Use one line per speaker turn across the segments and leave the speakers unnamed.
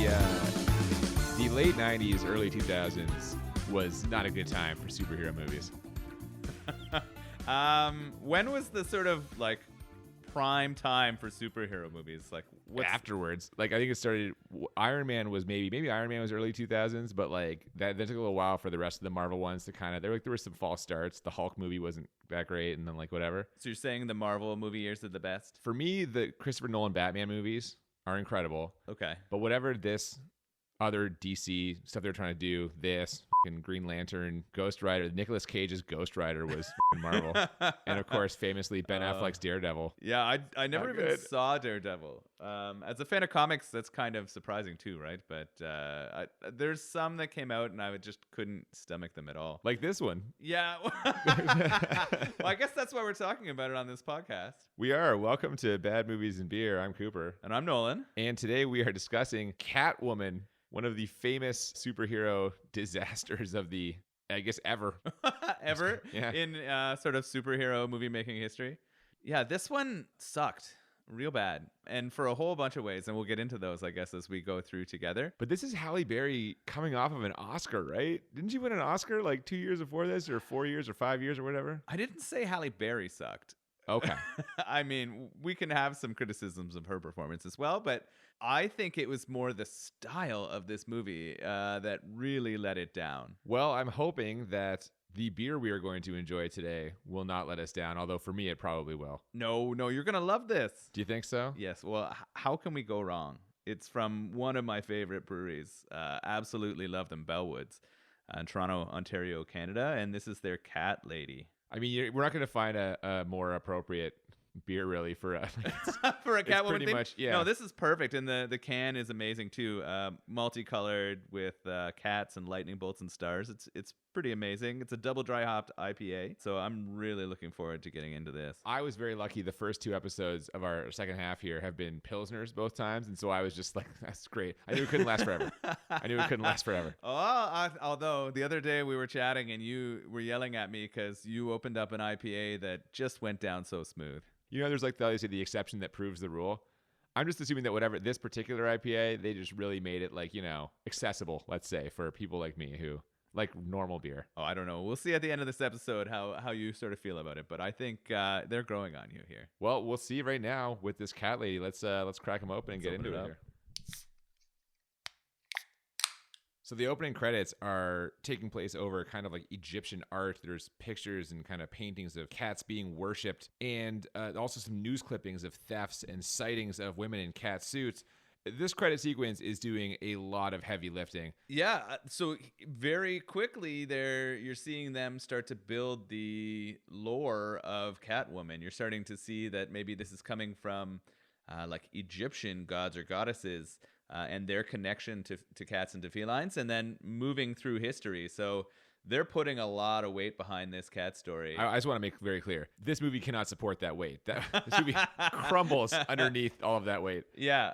The late 90s, early 2000s was not a good time for superhero movies.
When was the sort of like prime time for superhero movies? Like what's
Afterwards, like I think it started. Iron Man was maybe Iron Man was early 2000s, but like that took a little while for the rest of the Marvel ones to kind of. There were some false starts. The Hulk movie wasn't that great, and then like whatever.
So you're saying the Marvel movie years are the best?
For me, the Christopher Nolan Batman movies are incredible.
Okay.
But whatever this other DC stuff they're trying to do, this fucking Green Lantern, Ghost Rider, Nicolas Cage's Ghost Rider was Marvel, and of course, famously Ben Affleck's Daredevil.
Yeah, I never even saw Daredevil. As a fan of comics, that's kind of surprising too, right? But there's some that came out and I just couldn't stomach them at all.
Like this one.
Yeah. Well, I guess that's why we're talking about it on this podcast.
We are. Welcome to Bad Movies and Beer. I'm Cooper.
And I'm Nolan.
And today we are discussing Catwoman, one of the famous superhero disasters of the, I guess, ever.
Ever?
Yeah.
In sort of superhero movie making history. Yeah, this one sucked real bad. And for a whole bunch of ways. And we'll get into those, I guess, as we go through together.
But this is Halle Berry coming off of an Oscar, right? Didn't she win an Oscar like 2 years before this, or 4 years, or 5 years, or whatever?
I didn't say Halle Berry sucked.
Okay.
I mean, we can have some criticisms of her performance as well, but I think it was more the style of this movie that really let it down.
Well, I'm hoping that the beer we are going to enjoy today will not let us down, although for me it probably will.
No, you're going to love this.
Do you think so?
Yes. Well, how can we go wrong? It's from one of my favorite breweries. Absolutely love them, Bellwoods, in Toronto, Ontario, Canada, and this is their Cat Lady.
I mean, we're not going to find a more appropriate beer, really, for a
for a Catwoman theme.
Much, yeah.
No, this is perfect, and the can is amazing too. Multicolored with cats and lightning bolts and stars. It's pretty amazing. It's a double dry hopped IPA, so I'm really looking forward to getting into this.
I was very lucky. The first two episodes of our second half here have been Pilsners both times, and so I was just like, that's great. I knew it couldn't last forever.
Although the other day we were chatting and you were yelling at me because you opened up an IPA that just went down so smooth.
You know, there's like the exception that proves the rule. I'm just assuming that whatever this particular IPA, they just really made it like, accessible, let's say, for people like me who like normal beer.
Oh, I don't know. We'll see at the end of this episode how you sort of feel about it, but I think they're growing on you here.
Well, we'll see right now with this Cat Lady. Let's crack them open and get into it here. So the opening credits are taking place over kind of like Egyptian art. There's pictures and kind of paintings of cats being worshipped, and also some news clippings of thefts and sightings of women in cat suits. This credit sequence is doing a lot of heavy lifting.
Yeah, so very quickly you're seeing them start to build the lore of Catwoman. You're starting to see that maybe this is coming from like Egyptian gods or goddesses and their connection to cats and to felines, and then moving through history. So they're putting a lot of weight behind this cat story.
I just want to make very clear, this movie cannot support that weight. This movie crumbles underneath all of that weight.
Yeah.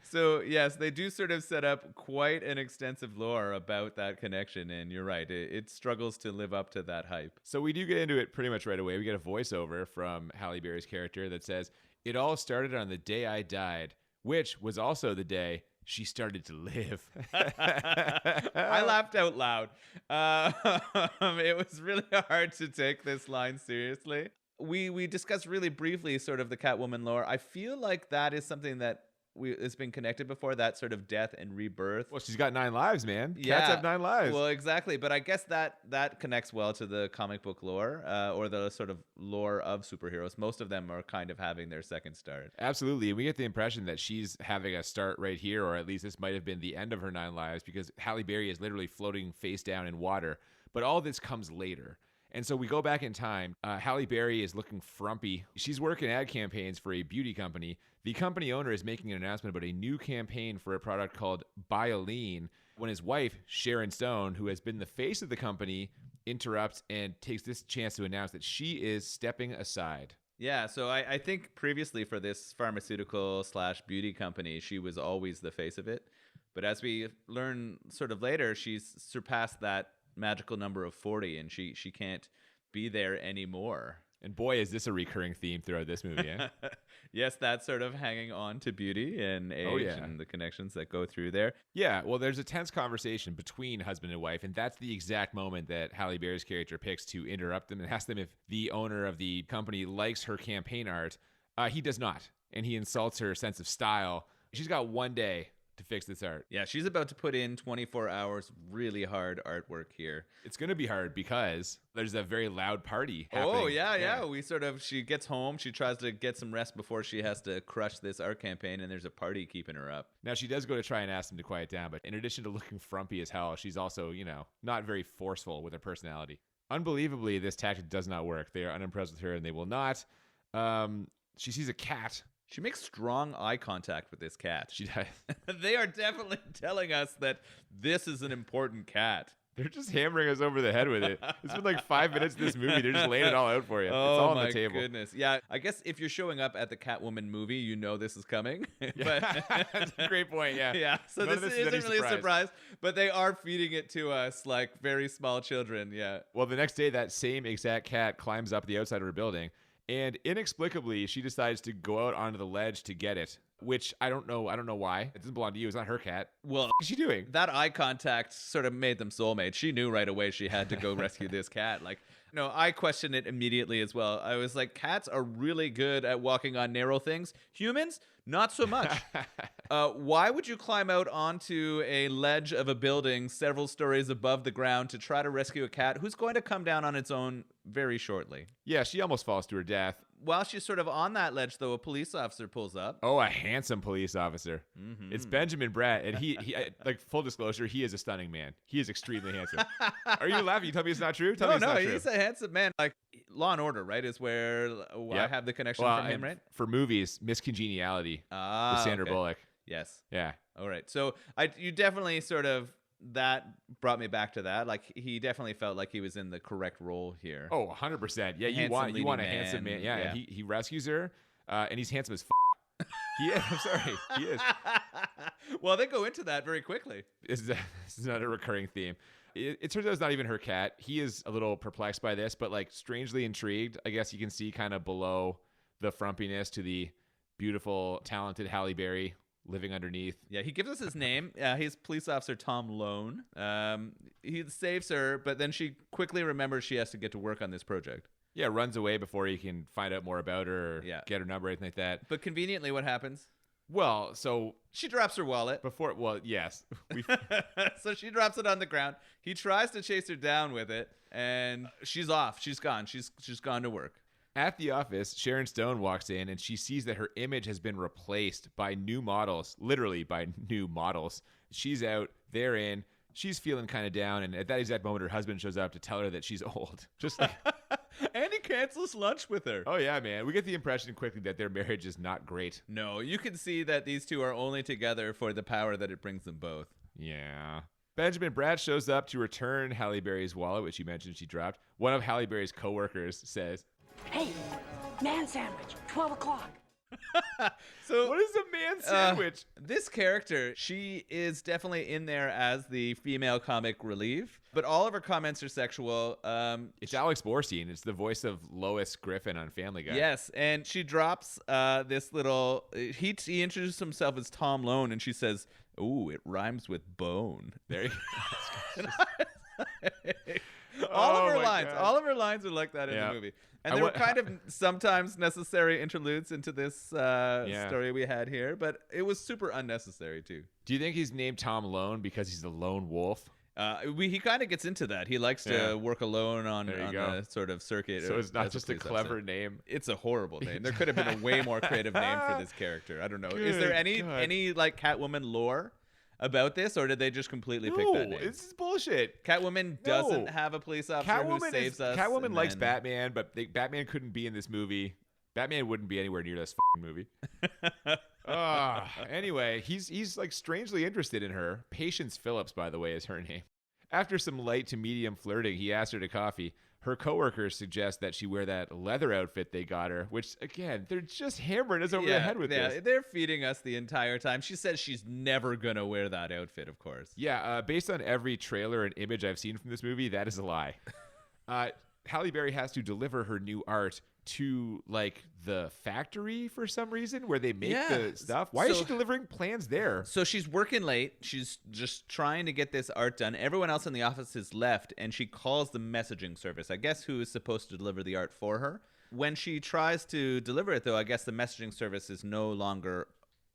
So, yes, they do sort of set up quite an extensive lore about that connection. And you're right, it struggles to live up to that hype.
So we do get into it pretty much right away. We get a voiceover from Halle Berry's character that says, "It all started on the day I died, which was also the day she started to live."
I laughed out loud. It was really hard to take this line seriously. We discussed really briefly sort of the Catwoman lore. I feel like that is something that it's been connected before, that sort of death and rebirth.
Well, she's got 9 lives, man.
Yeah.
Cats have 9 lives.
Well, exactly. But I guess that connects well to the comic book lore or the sort of lore of superheroes. Most of them are kind of having their second start.
Absolutely. And we get the impression that she's having a start right here, or at least this might have been the end of her 9 lives, because Halle Berry is literally floating face down in water. But all this comes later. And so we go back in time. Halle Berry is looking frumpy. She's working ad campaigns for a beauty company. The company owner is making an announcement about a new campaign for a product called Bioline, when his wife, Sharon Stone, who has been the face of the company, interrupts and takes this chance to announce that she is stepping aside.
Yeah, so I think previously for this pharmaceutical/beauty company, she was always the face of it. But as we learn sort of later, she's surpassed that magical number of 40, and she can't be there anymore.
And boy, is this a recurring theme throughout this movie, eh?
Yes, that's sort of hanging on to beauty and age and the connections that go through there.
Yeah, well, there's a tense conversation between husband and wife, and that's the exact moment that Halle Berry's character picks to interrupt them and ask them if the owner of the company likes her campaign art. He does not, and he insults her sense of style. She's got one day to fix this art.
Yeah, she's about to put in 24 hours really hard artwork here.
It's going to be hard because there's a very loud party happening.
Oh, yeah. She gets home. She tries to get some rest before she has to crush this art campaign, and there's a party keeping her up.
Now, she does go to try and ask them to quiet down, but in addition to looking frumpy as hell, she's also, not very forceful with her personality. Unbelievably, this tactic does not work. They are unimpressed with her, and they will not. She sees a cat.
She makes strong eye contact with this cat.
She does.
They are definitely telling us that this is an important cat.
They're just hammering us over the head with it. It's been like 5 minutes of this movie. They're just laying it all out for you. It's all on the table.
Oh, my goodness. Yeah, I guess if you're showing up at the Catwoman movie, you know this is coming.
Yeah. That's a great point, yeah.
Yeah, so this isn't really a surprise, but they are feeding it to us like very small children, yeah.
Well, the next day, that same exact cat climbs up the outside of her building, and inexplicably, she decides to go out onto the ledge to get it, which I don't know why. It doesn't belong to you. It's not her cat.
Well,
what is she doing?
That eye contact sort of made them soulmates. She knew right away she had to go rescue this cat. Like, no, I questioned it immediately as well. I was like, cats are really good at walking on narrow things. Humans, not so much. Why would you climb out onto a ledge of a building several stories above the ground to try to rescue a cat who's going to come down on its own very shortly?
Yeah, she almost falls to her death.
While she's sort of on that ledge, though, a police officer pulls up.
Oh, a handsome police officer. Mm-hmm. It's Benjamin Bratt, and he, like, full disclosure, he is a stunning man. He is extremely handsome. Are you laughing? You tell me it's not true? Tell me it's not true.
He's a handsome man. Like, Law and Order, right, is where I have the connection from him, right?
For movies, Miss Congeniality with Sandra Bullock.
Yes.
Yeah.
All right. So you definitely sort of, that brought me back to that. Like, he definitely felt like he was in the correct role here.
Oh, 100%. Yeah, you want a handsome man. Yeah. He rescues her, and he's handsome as f***. He is. I'm sorry. He is.
Well, they go into that very quickly.
This is not a recurring theme. It turns out it's not even her cat. He is a little perplexed by this, but like strangely intrigued. I guess you can see kind of below the frumpiness to the beautiful, talented Halle Berry living underneath.
Yeah, he gives us his name. He's police officer Tom Lone. He saves her, but then she quickly remembers she has to get to work on this project.
Yeah, runs away before he can find out more about her or get her number or anything like that.
But conveniently, what happens?
Well, so
she drops her wallet.
Yes.
So she drops it on the ground. He tries to chase her down with it, and she's off. She's gone. She's gone to work.
At the office, Sharon Stone walks in and she sees that her image has been replaced by new models, literally by new models. She's out, they're in, she's feeling kind of down, and at that exact moment, her husband shows up to tell her that she's old. Just like...
And he cancels lunch with her.
Oh, yeah, man. We get the impression quickly that their marriage is not great.
No, you can see that these two are only together for the power that it brings them both.
Yeah. Benjamin Bratt shows up to return Halle Berry's wallet, which you mentioned she dropped. One of Halle Berry's coworkers says,
"Hey, man sandwich, 12 o'clock.
So what is a man sandwich?
This character, she is definitely in there as the female comic relief, but all of her comments are sexual.
It's Alex Borstein. It's the voice of Lois Griffin on Family Guy.
Yes, and she drops this little... He introduced himself as Tom Lone, and she says, "Ooh, it rhymes with bone."
There you go.
All of her lines are like that in the movie. And there were kind of sometimes necessary interludes into this story we had here, but it was super unnecessary too.
Do you think he's named Tom Lone because he's a lone wolf?
He kind of gets into that. He likes to work alone on the sort of circuit.
So it's not just a clever name.
It's a horrible name. There could have been a way more creative name for this character. I don't know. Is there any like Catwoman lore about this, or did they just completely pick that name?
This is bullshit.
Catwoman doesn't have a police officer who saves us.
Catwoman likes Batman, but Batman couldn't be in this movie. Batman wouldn't be anywhere near this movie. Anyway, he's like strangely interested in her. Patience Phillips, by the way, is her name. After some light to medium flirting, he asked her to coffee. Her coworkers suggest that she wear that leather outfit they got her, which, again, they're just hammering us over the head with this.
They're feeding us the entire time. She says she's never going to wear that outfit, of course.
Yeah, based on every trailer and image I've seen from this movie, that is a lie. Halle Berry has to deliver her new art to like the factory for some reason where they make the stuff. Why is she delivering plans there?
So she's working late. She's just trying to get this art done. Everyone else in the office has left, and she calls the messaging service, I guess, who is supposed to deliver the art for her. When she tries to deliver it, though, I guess the messaging service is no longer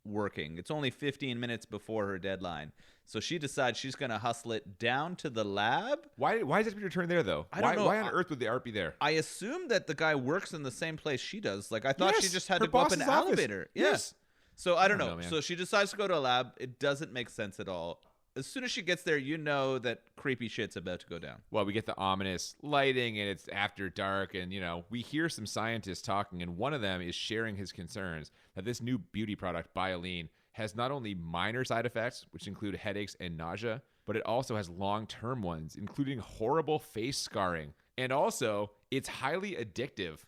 working. It's only 15 minutes before her deadline. So she decides she's going to hustle it down to the lab.
Why does it have to return there, though?
I don't know.
Why on earth would the art be there?
I assume that the guy works in the same place she does. Like, I thought she just had
her
to go up an
boss's office.
elevator.
Yes.
So I don't know.
man.
So she decides to go to a lab. It doesn't make sense at all. As soon as she gets there, you know that creepy shit's about to go down.
Well, we get the ominous lighting, and it's after dark, and, we hear some scientists talking, and one of them is sharing his concerns that this new beauty product, Bioline, has not only minor side effects, which include headaches and nausea, but it also has long-term ones, including horrible face scarring. And also, it's highly addictive.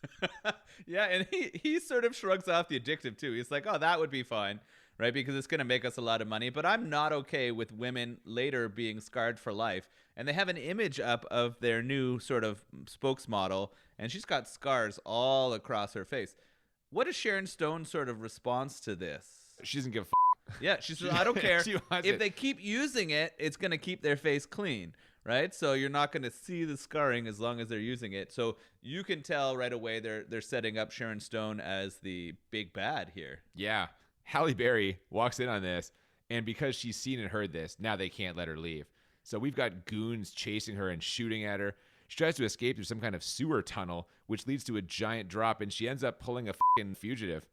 Yeah, and he sort of shrugs off the addictive, too. He's like, oh, that would be fine, right? Because it's going to make us a lot of money. But I'm not okay with women later being scarred for life. And they have an image up of their new sort of spokesmodel, and she's got scars all across her face. What is Sharon Stone's sort of response to this?
She doesn't give a
Yeah, she says, I don't care.
She wants
If
it.
they keep using it, it's going to keep their face clean, right? So you're not going to see the scarring as long as they're using it. So you can tell right away they're setting up Sharon Stone as the big bad here.
Yeah. Halle Berry walks in on this, and because she's seen and heard this, now they can't let her leave. So we've got goons chasing her and shooting at her. She tries to escape through some kind of sewer tunnel, which leads to a giant drop, and she ends up pulling a fucking fugitive.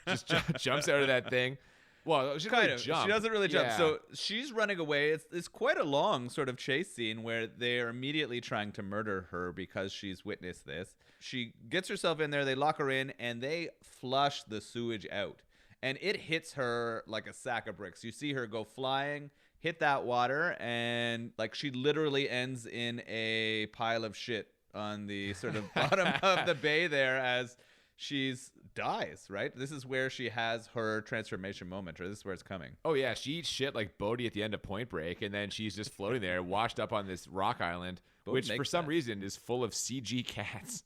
Just jumps out of that thing. Well, she
Kind
doesn't
of.
jump.
She doesn't really jump.
Yeah.
So she's running away. It's quite a long sort of chase scene where they're immediately trying to murder her because she's witnessed this. She gets herself in there. They lock her in, and they flush the sewage out. And it hits her like a sack of bricks. You see her go flying, hit that water, and like she literally ends in a pile of shit on the sort of bottom of the bay there as she's dies, right? This is where she has her transformation moment, or this is where it's coming.
Oh, yeah. She eats shit like Bodhi at the end of Point Break, and then she's just floating there, washed up on this rock island, which for some reason is full of CG cats.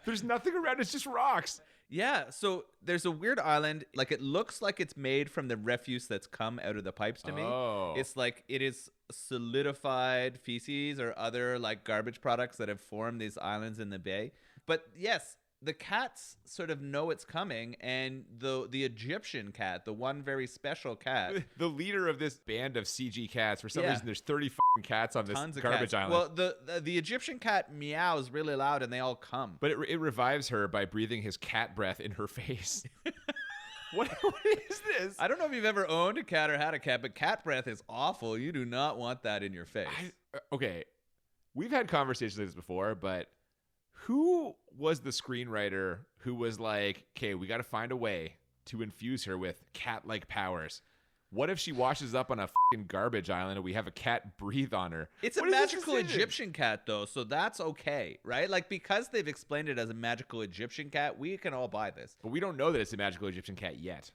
There's nothing around. It's just rocks.
Yeah, so there's a weird island. Like, it looks like it's made from the refuse that's come out of the pipes to me.
Oh.
It's like it is solidified feces or other like garbage products that have formed these islands in the bay. But yes, the cats sort of know it's coming, and the Egyptian cat, the one very special cat,
The leader of this band of CG cats, for some
Yeah.
reason, there's 30 fucking cats on this
tons of
garbage
cats.
island.
Well, the Egyptian cat meows really loud, and they all come.
But it revives her by breathing his cat breath in her face. What is this?
I don't know if you've ever owned a cat or had a cat, but cat breath is awful. You do not want that in your face.
Okay, we've had conversations like this before, but who was the screenwriter who was like, okay, we got to find a way to infuse her with cat-like powers? What if she washes up on a fucking garbage island and we have a cat breathe on her?
It's
What
a
is this
magical
decision?
Egyptian cat, though, so that's okay, right? Like, because they've explained it as a magical Egyptian cat, we can all buy this.
But we don't know that it's a magical Egyptian cat yet.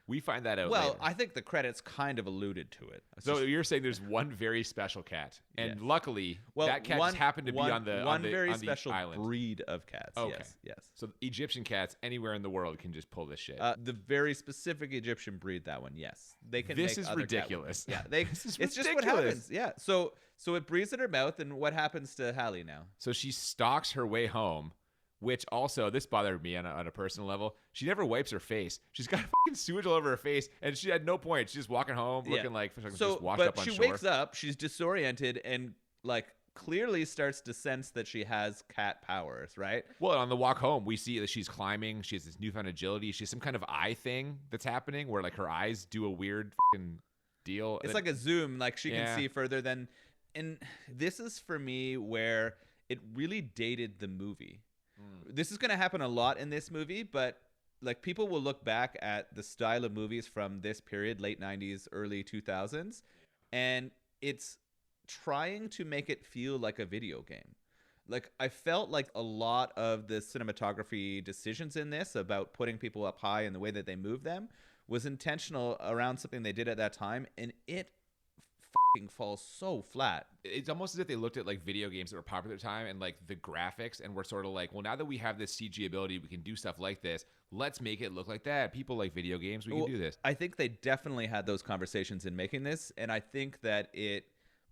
We find that out
Well,
later.
I think the credits kind of alluded to it. It's
So
just-
you're saying there's one very special cat, and
Yes.
luckily
well,
that cat
one,
just happened to be
one-
on the
one
on the,
very
on the
special
island.
breed of cats.
Okay.
Yes.
So Egyptian cats anywhere in the world can just pull this shit.
The very specific Egyptian breed, that one, yes. They can
This
make
is
other
ridiculous.
Catwoman. Yeah, they,
This is
it's just what
ridiculous.
happens. Yeah, so it breathes in her mouth, and what happens to Halle now?
So she stalks her way home, which also, this bothered me on a personal level. She never wipes her face. She's got fucking sewage all over her face, and she had no point. She's just walking home looking like just washed up on
she
shore.
wakes up, she's disoriented, and like clearly starts to sense that she has cat powers, right?
Well, on the walk home, we see that she's climbing. She has this newfound agility. She has some kind of eye thing that's happening where like her eyes do a weird fucking deal.
It's like a zoom, like she
Yeah.
can see further than. And this is for me where it really dated the movie. This is going to happen a lot in this movie, but like people will look back at the style of movies from this period, late 90s, early 2000s, and it's trying to make it feel like a video game. Like, I felt like a lot of the cinematography decisions in this about putting people up high and the way that they move them was intentional around something they did at that time, and it falls so flat.
It's almost as if they looked at like video games that were popular at the time and like the graphics and were sort of like, well, now that we have this CG ability, we can do stuff like this. Let's make it look like that. People like video games. We can do this.
I think they definitely had those conversations in making this. And I think that it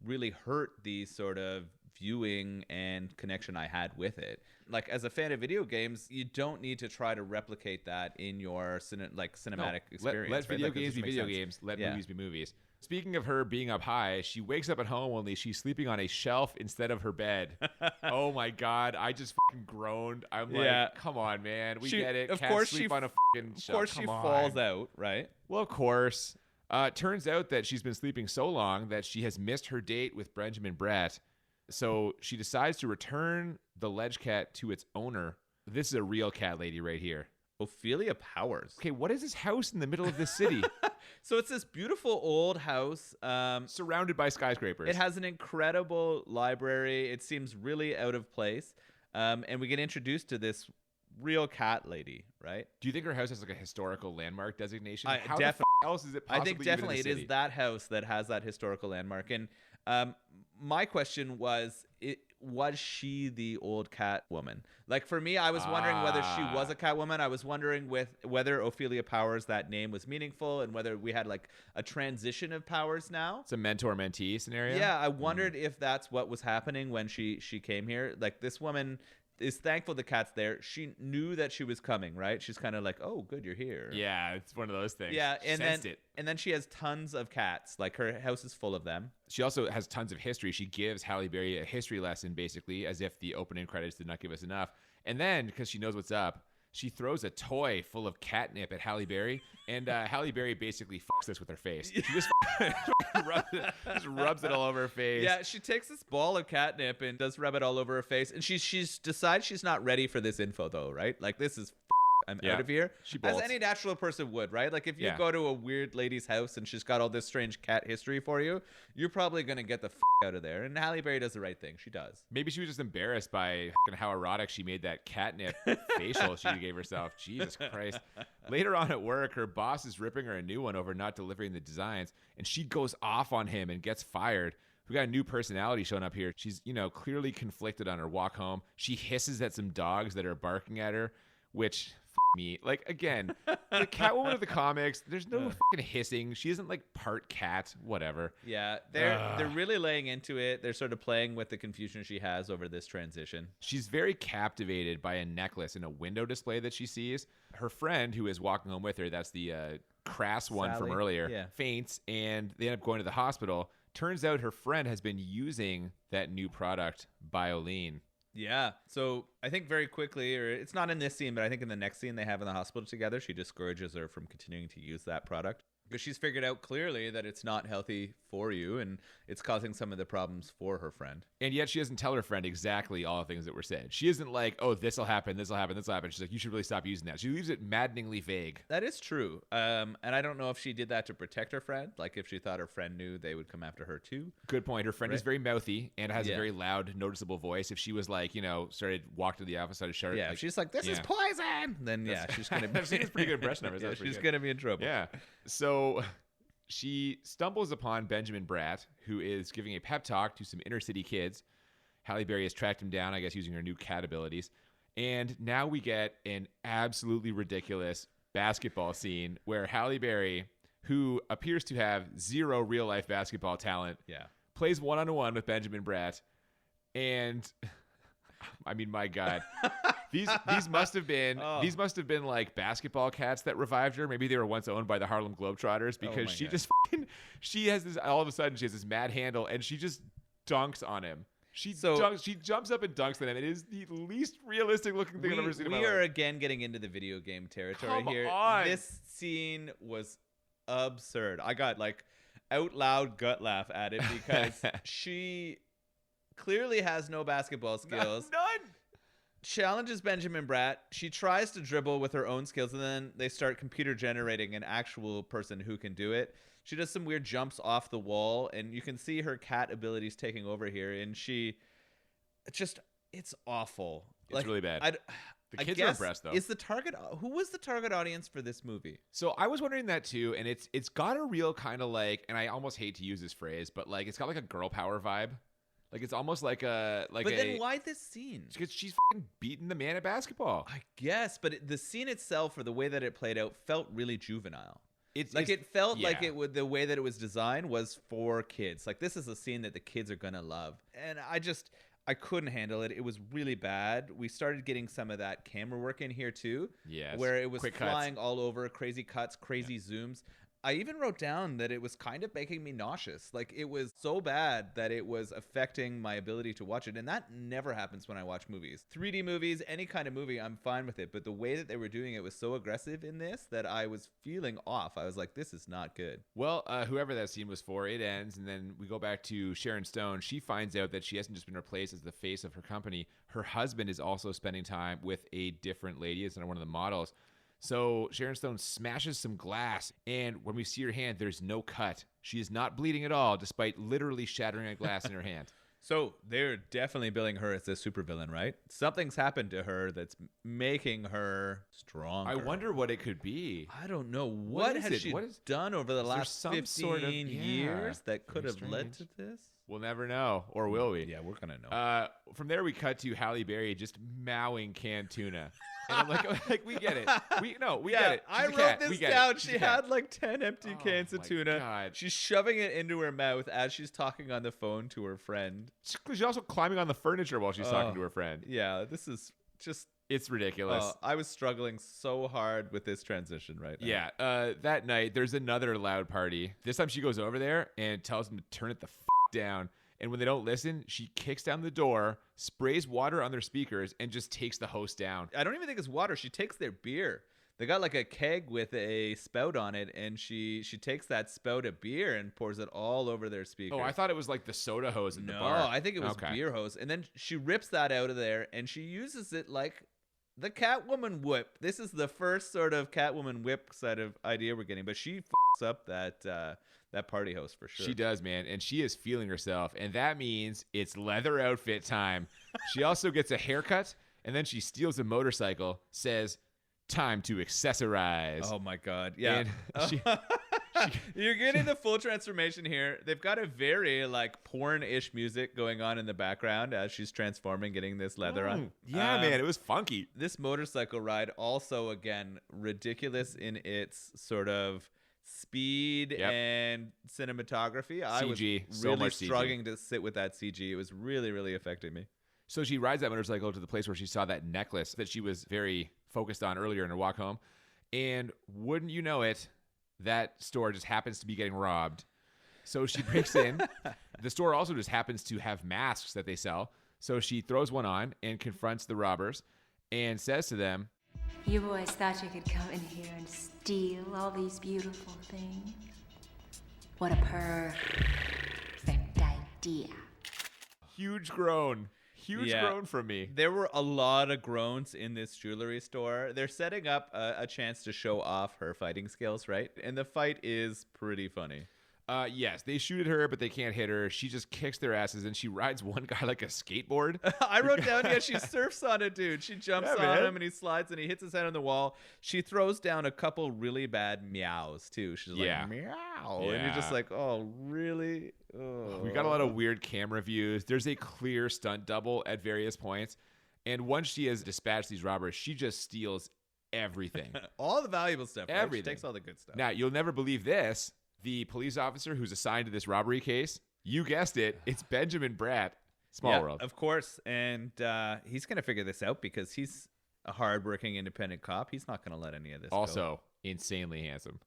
really hurt the sort of viewing and connection I had with it. Like, as a fan of video games, you don't need to try to replicate that in your cinematic experience.
Let video games be video games. Let movies be movies. Speaking of her being up high, she wakes up at home only she's sleeping on a shelf instead of her bed. Oh my God. I just fucking groaned. I'm like, come on, man. We get it.
Of
Cats
course
sleep on a fucking shelf.
Of course she falls out, right?
Well, of course. Turns out that she's been sleeping so long that she has missed her date with Benjamin Bratt. So she decides to return the ledge cat to its owner. This is a real cat lady right here.
Ophelia Powers.
Okay, what is this house in the middle of this city?
So it's this beautiful old house.
Surrounded by skyscrapers.
It has an incredible library. It seems really out of place. And we get introduced to this real cat lady, right?
Do you think her house has like a historical landmark designation? How
definitely.
the else is it possibly
I think definitely
even in
it
the
is
city?
that house that has that historical landmark. And my question was, was she the old Catwoman? Like, for me, I was wondering whether she was a Catwoman. I was wondering whether Ophelia Powers, that name, was meaningful, and whether we had like a transition of powers now.
It's a mentor-mentee scenario.
Yeah, I wondered if that's what was happening when she came here. Like, this woman is thankful the cat's there. She knew that she was coming, right? She's kind of like, oh, good, you're here.
Yeah, it's one of those things.
Yeah,
and
then she has tons of cats. Like, her house is full of them.
She also has tons of history. She gives Halle Berry a history lesson, basically, as if the opening credits did not give us enough. And then, because she knows what's up, she throws a toy full of catnip at Halle Berry, and Halle Berry basically fucks this with her face. She just rubs it all over her face.
Yeah, she takes this ball of catnip and does rub it all over her face, and she's decides she's not ready for this info, though, right? Like, this is I'm out of here.
She bolts.
As any natural person would, right? Like, if you go to a weird lady's house and she's got all this strange cat history for you, you're probably going to get the out of there. And Halle Berry does the right thing. She does.
Maybe she was just embarrassed by how erotic she made that catnip facial she gave herself. Jesus Christ. Later on at work, her boss is ripping her a new one over not delivering the designs, and she goes off on him and gets fired. We got a new personality showing up here. She's, clearly conflicted on her walk home. She hisses at some dogs that are barking at her, which... me. Like, again, the Catwoman of the comics, there's no fucking hissing. She isn't like part cat, whatever.
Yeah, they're really laying into it. They're sort of playing with the confusion she has over this transition.
She's very captivated by a necklace in a window display that she sees. Her friend, who is walking home with her, that's the crass one
Sally.
from earlier,
Yeah.
faints, and they end up going to the hospital. Turns out her friend has been using that new product, Bioline.
Yeah. So I think very quickly, or it's not in this scene, but I think in the next scene they have in the hospital together, she discourages her from continuing to use that product. Because she's figured out clearly that it's not healthy for you, and it's causing some of the problems for her friend.
And yet she doesn't tell her friend exactly all the things that were said. She isn't like, oh, this will happen, this will happen, this will happen. She's like, you should really stop using that. She leaves it maddeningly vague.
That is true. And I don't know if she did that to protect her friend. Like, if she thought her friend knew, they would come after her too.
Good point. Her friend is very mouthy and has a
Yeah.
very loud, noticeable voice. If she was like, started walk to the opposite side of shirt.
Yeah,
like,
if she's like, this is poison, then she's going to be...
I've seen a pretty good impression of her. So that's pretty
she's
good.
going to be in trouble.
Yeah. So she stumbles upon Benjamin Bratt, who is giving a pep talk to some inner city kids. Halle Berry has tracked him down, I guess, using her new cat abilities. And now we get an absolutely ridiculous basketball scene where Halle Berry, who appears to have zero real-life basketball talent, plays one-on-one with Benjamin Bratt. And I mean, my God, these must have been like basketball cats that revived her. Maybe they were once owned by the Harlem Globetrotters, because she has this, all of a sudden she has this mad handle and she just dunks on him. She jumps up and dunks on him. It is the least realistic looking thing I've ever seen in my life.
We are again getting into the video game territory here.
On.
This scene was absurd. I got like out loud gut laugh at it because she clearly has no basketball skills.
None.
Challenges Benjamin Bratt. She tries to dribble with her own skills, and then they start computer generating an actual person who can do it. She does some weird jumps off the wall, and you can see her cat abilities taking over here. And it's awful.
It's really bad. The kids are impressed, though.
Who was the target audience for this movie?
So I was wondering that too, and it's got a real kind of like, and I almost hate to use this phrase, but like it's got like a girl power vibe. Like it's almost like a
But then why this scene?
Because she's fucking beating the man at basketball.
I guess, but the scene itself, or the way that it played out, felt really juvenile. It felt like the way that it was designed was for kids. Like this is a scene that the kids are gonna love, and I couldn't handle it. It was really bad. We started getting some of that camera work in here too.
Yes.
Where it was
Quick
flying
cuts.
all over, crazy cuts, crazy zooms. I even wrote down that it was kind of making me nauseous. Like it was so bad that it was affecting my ability to watch it. And that never happens when I watch movies. 3D movies, any kind of movie, I'm fine with it. But the way that they were doing it was so aggressive in this that I was feeling off. I was like, this is not good.
Well, whoever that scene was for, it ends, and then we go back to Sharon Stone. She finds out that she hasn't just been replaced as the face of her company. Her husband is also spending time with a different lady. It's one of the models. So Sharon Stone smashes some glass, and when we see her hand, there's no cut. She is not bleeding at all, despite literally shattering a glass in her hand.
So they're definitely billing her as the supervillain, right? Something's happened to her that's making her stronger.
I wonder what it could be.
I don't know. What has she done over the last
some
15
sort of-
years that could
very
have led
strange.
to this?
We'll never know, or will we?
Yeah, we're going to know.
From there, we cut to Halle Berry just mowing canned tuna. And I'm like, we get it. We get it. She's
I
a
wrote
cat.
this
We get
down.
it. She's
She
a cat.
had like 10 empty cans of
my
tuna.
God.
She's shoving it into her mouth as she's talking on the phone to her friend.
She's also climbing on the furniture while she's talking to her friend.
Yeah, this is just...
It's ridiculous.
I was struggling so hard with this transition right now.
Yeah. That night, there's another loud party. This time she goes over there and tells them to turn it the down. And when they don't listen, she kicks down the door, sprays water on their speakers, and just takes the host down.
I don't even think it's water. She takes their beer. They got like a keg with a spout on it, and she takes that spout of beer and pours it all over their speakers.
Oh, I thought it was like the soda hose in the
No,
bar.
I think it was beer hose. And then she rips that out of there, and she uses it like the Catwoman whip. This is the first sort of Catwoman whip side of idea we're getting, but she fucks up that party host for sure.
She does, man, and she is feeling herself, and that means it's leather outfit time. She also gets a haircut, and then she steals a motorcycle, says, "Time to accessorize."
Oh my God. Yeah.
And
You're getting the full transformation here. They've got a very like porn-ish music going on in the background as she's transforming, getting this leather on.
Yeah, man, it was funky.
This motorcycle ride also, again, ridiculous in its sort of speed and cinematography. I was
CG, so
really
much CG.
struggling to sit with that CG. It was really, really affecting me.
So she rides that motorcycle to the place where she saw that necklace that she was very focused on earlier in her walk home. And wouldn't you know it, that store just happens to be getting robbed. So she breaks in. The store also just happens to have masks that they sell. So she throws one on and confronts the robbers and says to them,
"You boys thought you could come in here and steal all these beautiful things? What a perfect idea."
huge groan. Huge
Yeah.
groan from me.
There were a lot of groans in this jewelry store. They're setting up a chance to show off her fighting skills, right? And the fight is pretty funny.
Yes, they shoot at her, but they can't hit her. She just kicks their asses, and she rides one guy like a skateboard.
I wrote down, yeah, she surfs on a dude. She jumps on
man.
him and he slides and he hits his head on the wall. She throws down a couple really bad meows too. She's like, meow. And you're just
Yeah.
like, oh, really? Oh.
We got a lot of weird camera views. There's a clear stunt double at various points. And once she has dispatched these robbers, she just steals everything.
all the valuable stuff. Right? She
Everything.
takes all the good stuff.
Now, you'll never believe this. The police officer who's assigned to this robbery case, you guessed it, it's Benjamin Bratt. Small world.
Of course. And he's going to figure this out because he's a hardworking independent cop. He's not going to let any of this go.
Also, insanely handsome.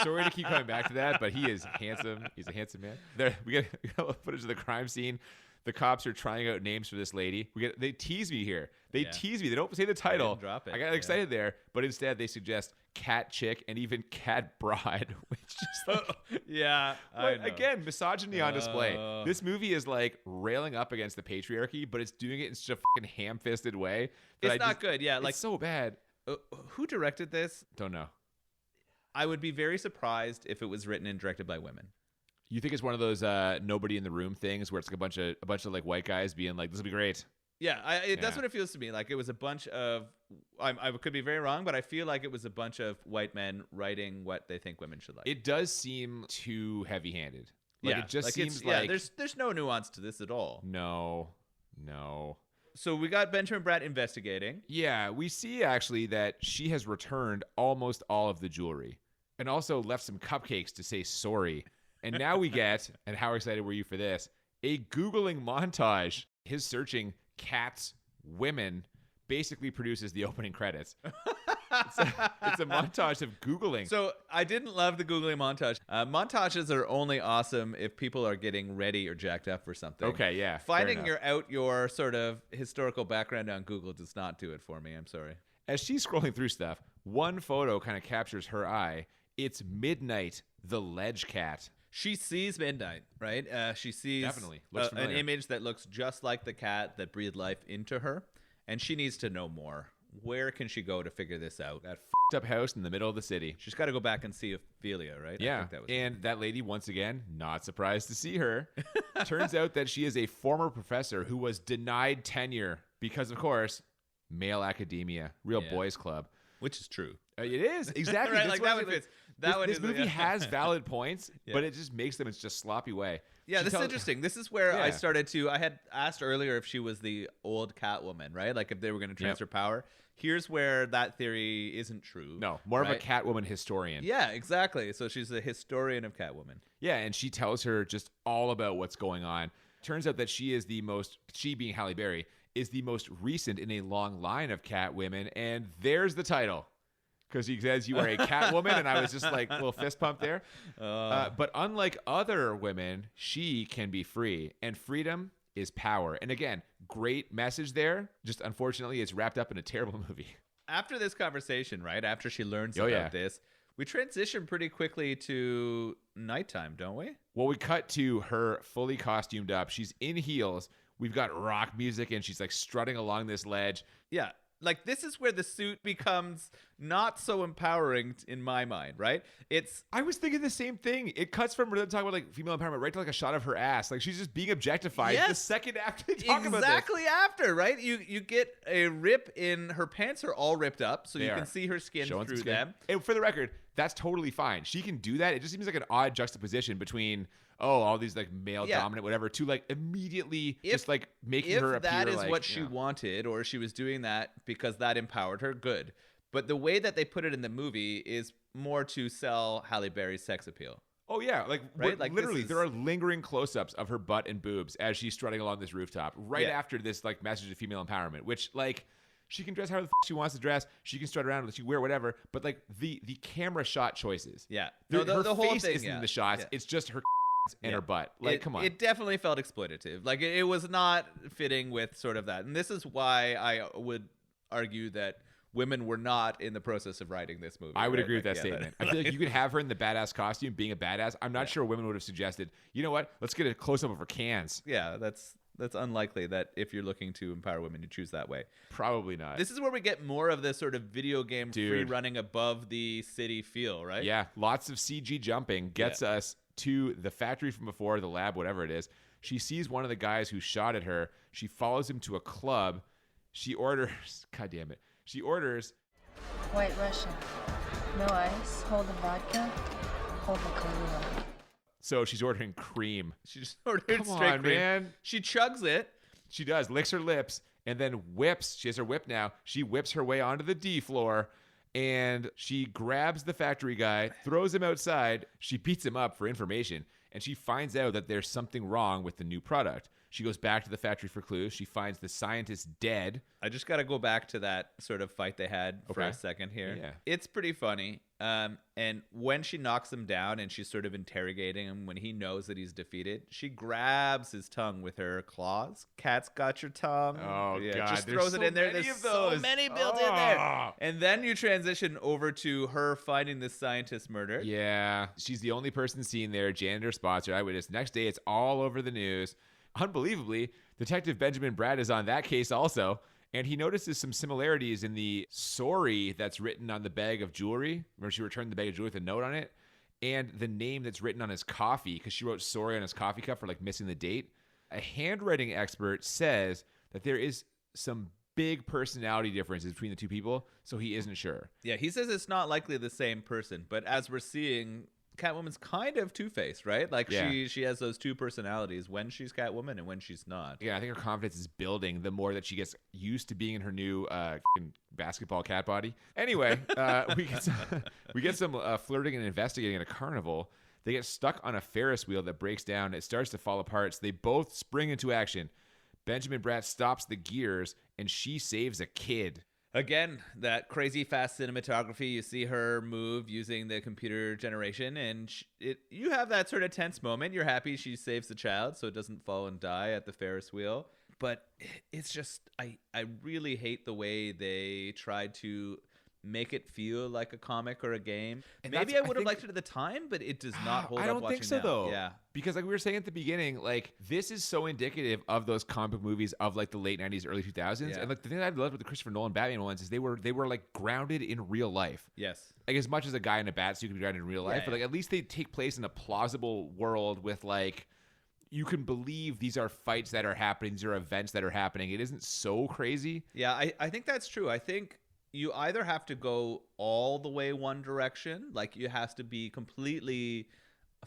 Sorry to keep coming back to that, but he is handsome. He's a handsome man. We got footage of the crime scene. The cops are trying out names for this lady. They tease me here. They tease me. They don't say the title.
didn't drop it.
I got excited there, but instead they suggest Cat Chick and even Cat Bride, which just like,
yeah. I know.
again, misogyny on display. This movie is like railing up against the patriarchy, but it's doing it in such a fucking ham-fisted way.
It's not good. Yeah.
Like, so bad.
Who directed this?
Don't know.
I would be very surprised if it was written and directed by women.
You think it's one of those nobody in the room things where it's like a bunch of like white guys being like, "This will be great."
Yeah, that's
Yeah.
what it feels to me. Like it was a bunch of, I could be very wrong, but I feel like it was a bunch of white men writing what they think women should like.
It does seem too heavy-handed. Like,
yeah,
it just
like
seems like...
there's no nuance to this at all.
No.
So we got Benjamin Bratt investigating.
Yeah, we see actually that she has returned almost all of the jewelry and also left some cupcakes to say sorry. And now we get, and how excited were you for this, a Googling montage. His searching cats, women, basically produces the opening credits. It's a montage of Googling.
So I didn't love the Googling montage. Montages are only awesome if people are getting ready or jacked up for something.
Okay, yeah.
Finding your sort of historical background on Google does not do it for me. I'm sorry.
As she's scrolling through stuff, one photo kind of captures her eye. It's Midnight, the ledge cat.
She sees Midnight, right? She sees
Definitely. Looks
an
familiar.
image that looks just like the cat that breathed life into her, and she needs to know more. Where can she go to figure this out?
That up house in the middle of the city.
She's got to go back and see Ophelia, right? I
Yeah,
think that was
and that lady, once again, not surprised to see her. Turns out that she is a former professor who was denied tenure because, of course, male academia, real
Yeah.
boys club.
which is true.
It is, exactly.
Right,
That's
like
what
that
I
one
mean,
fits. That one
this
is
movie has valid points,
Yeah.
but it just makes them in such a sloppy way.
Yeah,
She
this is
tells-
interesting. This is where I
Yeah.
started to. I had asked earlier if she was the old Catwoman, right? Like if they were going to transfer power. Here's where that theory isn't true.
No, more of a
right?
Catwoman historian.
Yeah, exactly. So she's a historian of Catwoman.
Yeah, and she tells her just all about what's going on. Turns out that she being Halle Berry, is the most recent in a long line of Catwomen, and there's the title. Because he says you are a Catwoman, and I was just like, a little fist pump there. But unlike other women, she can be free, and freedom is power. And again, great message there. Just unfortunately, it's wrapped up in a terrible movie.
After this conversation, right? After she learns
Oh,
about
yeah.
this, we transition pretty quickly to nighttime, don't we?
Well, we cut to her fully costumed up. She's in heels. We've got rock music, and she's like strutting along this ledge.
Yeah. Like this is where the suit becomes not so empowering in my mind, right?
I was thinking the same thing. It cuts from talking about like female empowerment right to like a shot of her ass. Like she's just being objectified the second after they talk about this.
exactly after, right? You get a rip in her pants are all ripped up, so
They
you
are.
can see her skin
Showing some
through
skin.
them.
And for the record, that's totally fine. She can do that. It just seems like an odd juxtaposition between all these like male dominant whatever to like immediately just like making her appear
that is
like,
what she wanted, or she was doing that because that empowered her, good. But the way that they put it in the movie is more to sell Halle Berry's sex appeal.
Oh yeah, like
Right? Like,
literally,
this is-
there are lingering close-ups of her butt and boobs as she's strutting along this rooftop. Right after this, like message of female empowerment, which like she can dress however the she wants to dress. She can strut around, she can wear whatever. But like the camera shot choices,
Yeah,
her
the whole
face
thing
isn't
yeah.
in the shots.
Yeah.
It's just her and her butt. Like, come on.
It definitely felt exploitative. Like it was not fitting with sort of that. And this is why I would argue that women were not in the process of writing this movie.
I would
right?
agree with
Like,
that
yeah,
statement. I feel like you could have her in the badass costume being a badass. I'm not sure women would have suggested, you know what? Let's get a close up of her cans.
Yeah, that's unlikely that if you're looking to empower women, you choose that way.
Probably not.
This is where we get more of this sort of video game free
Dude.
running above the city feel, right?
Yeah, lots of CG jumping gets us to the factory from before, the lab, whatever it is. She sees one of the guys who shot at her. She follows him to a club. She orders, God damn it. She orders,
White Russian. No ice. Hold the vodka. Hold the Kahlua.
so she's ordering cream.
She just ordered
Come
straight
on,
cream.
man.
She chugs it.
She does, licks her lips, and then whips. She has her whip now. She whips her way onto the D floor, and she grabs the factory guy, throws him outside. She beats him up for information, and she finds out that there's something wrong with the new product. She goes back to the factory for clues. She finds the scientist dead.
I just got to go back to that sort of fight they had for
Okay.
a second here.
Yeah.
It's pretty funny. And when she knocks him down and she's sort of interrogating him when he knows that he's defeated, she grabs his tongue with her claws. Cat's got your tongue.
Oh, God,
just
there's
throws
so
it in there.
many
There's
of
so
those.
many built in there.
Oh.
And then you transition over to her finding this scientist murdered.
Yeah, she's the only person seen there. Janitor spots her. Eyewitness. Next day, it's all over the news. Unbelievably, Detective Benjamin Bratt is on that case also, and he notices some similarities in the sorry that's written on the bag of jewelry. Remember, she returned the bag of jewelry with a note on it, and the name that's written on his coffee, because she wrote sorry on his coffee cup for like missing the date. A handwriting expert says that there is some big personality differences between the two people, so he isn't sure.
Yeah, he says it's not likely the same person, but as we're seeing, Catwoman's kind of two-faced, right? Like she has those two personalities when she's Catwoman and when she's not.
Yeah, I think her confidence is building the more that she gets used to being in her new basketball cat body. Anyway, we get some flirting and investigating at a carnival. They get stuck on a Ferris wheel that breaks down. It starts to fall apart, so they both spring into action. Benjamin Bratt stops the gears, and she saves a kid.
Again, that crazy fast cinematography. You see her move using the computer generation, and you have that sort of tense moment. You're happy she saves the child so it doesn't fall and die at the Ferris wheel. But it's just, I really hate the way they tried to make it feel like a comic or a game. And maybe I would have liked it at the time, but it does not hold up.
I don't think so,
now.
though.
Yeah.
Because like we were saying at the beginning, like this is so indicative of those comic book movies of like the late 90s, early 2000s.
Yeah.
And like the thing that I loved with the Christopher Nolan Batman ones is they were like grounded in real life.
Yes.
Like as much as a guy in a bat suit can be grounded in real life, but like at least they take place in a plausible world with like you can believe these are fights that are happening, these are events that are happening. It isn't so crazy.
Yeah, I think that's true. I think you either have to go all the way one direction, like it has to be completely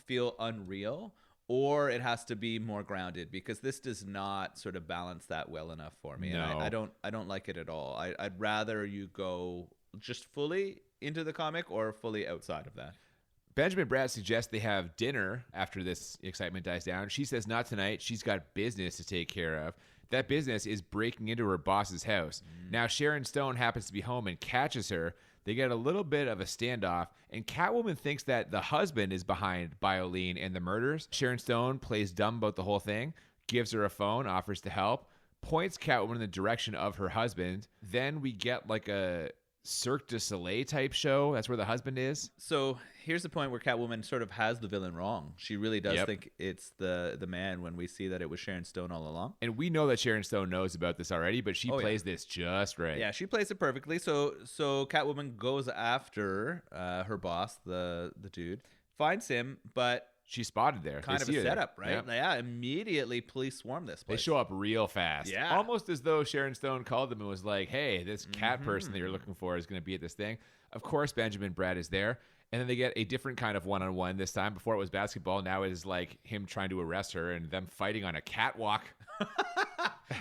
feel unreal, or it has to be more grounded, because this does not sort of balance that well enough for me.
No.
And I don't like it at all. I'd rather you go just fully into the comic or fully outside of that.
Benjamin Bratt suggests they have dinner after this excitement dies down. She says not tonight. She's got business to take care of. That business is breaking into her boss's house. Now Sharon Stone happens to be home and catches her. They get a little bit of a standoff, and Catwoman thinks that the husband is behind Bioline and the murders. Sharon Stone plays dumb about the whole thing, gives her a phone, offers to help, points Catwoman in the direction of her husband. Then we get like a Cirque du Soleil type show. That's where the husband is.
So here's the point where Catwoman sort of has the villain wrong. She really does think it's the man, when we see that it was Sharon Stone all along.
And we know that Sharon Stone knows about this already, but she plays this just right.
Yeah, she plays it perfectly. So Catwoman goes after her boss, the dude, finds him, but
she's spotted there.
kind of a setup, right? Yeah, immediately police swarm this place.
They show up real fast.
Yeah.
Almost as though Sharon Stone called them and was like, hey, this cat person that you're looking for is going to be at this thing. Of course, Benjamin Bratt is there. And then they get a different kind of one-on-one this time. Before it was basketball. Now it is like him trying to arrest her and them fighting on a catwalk.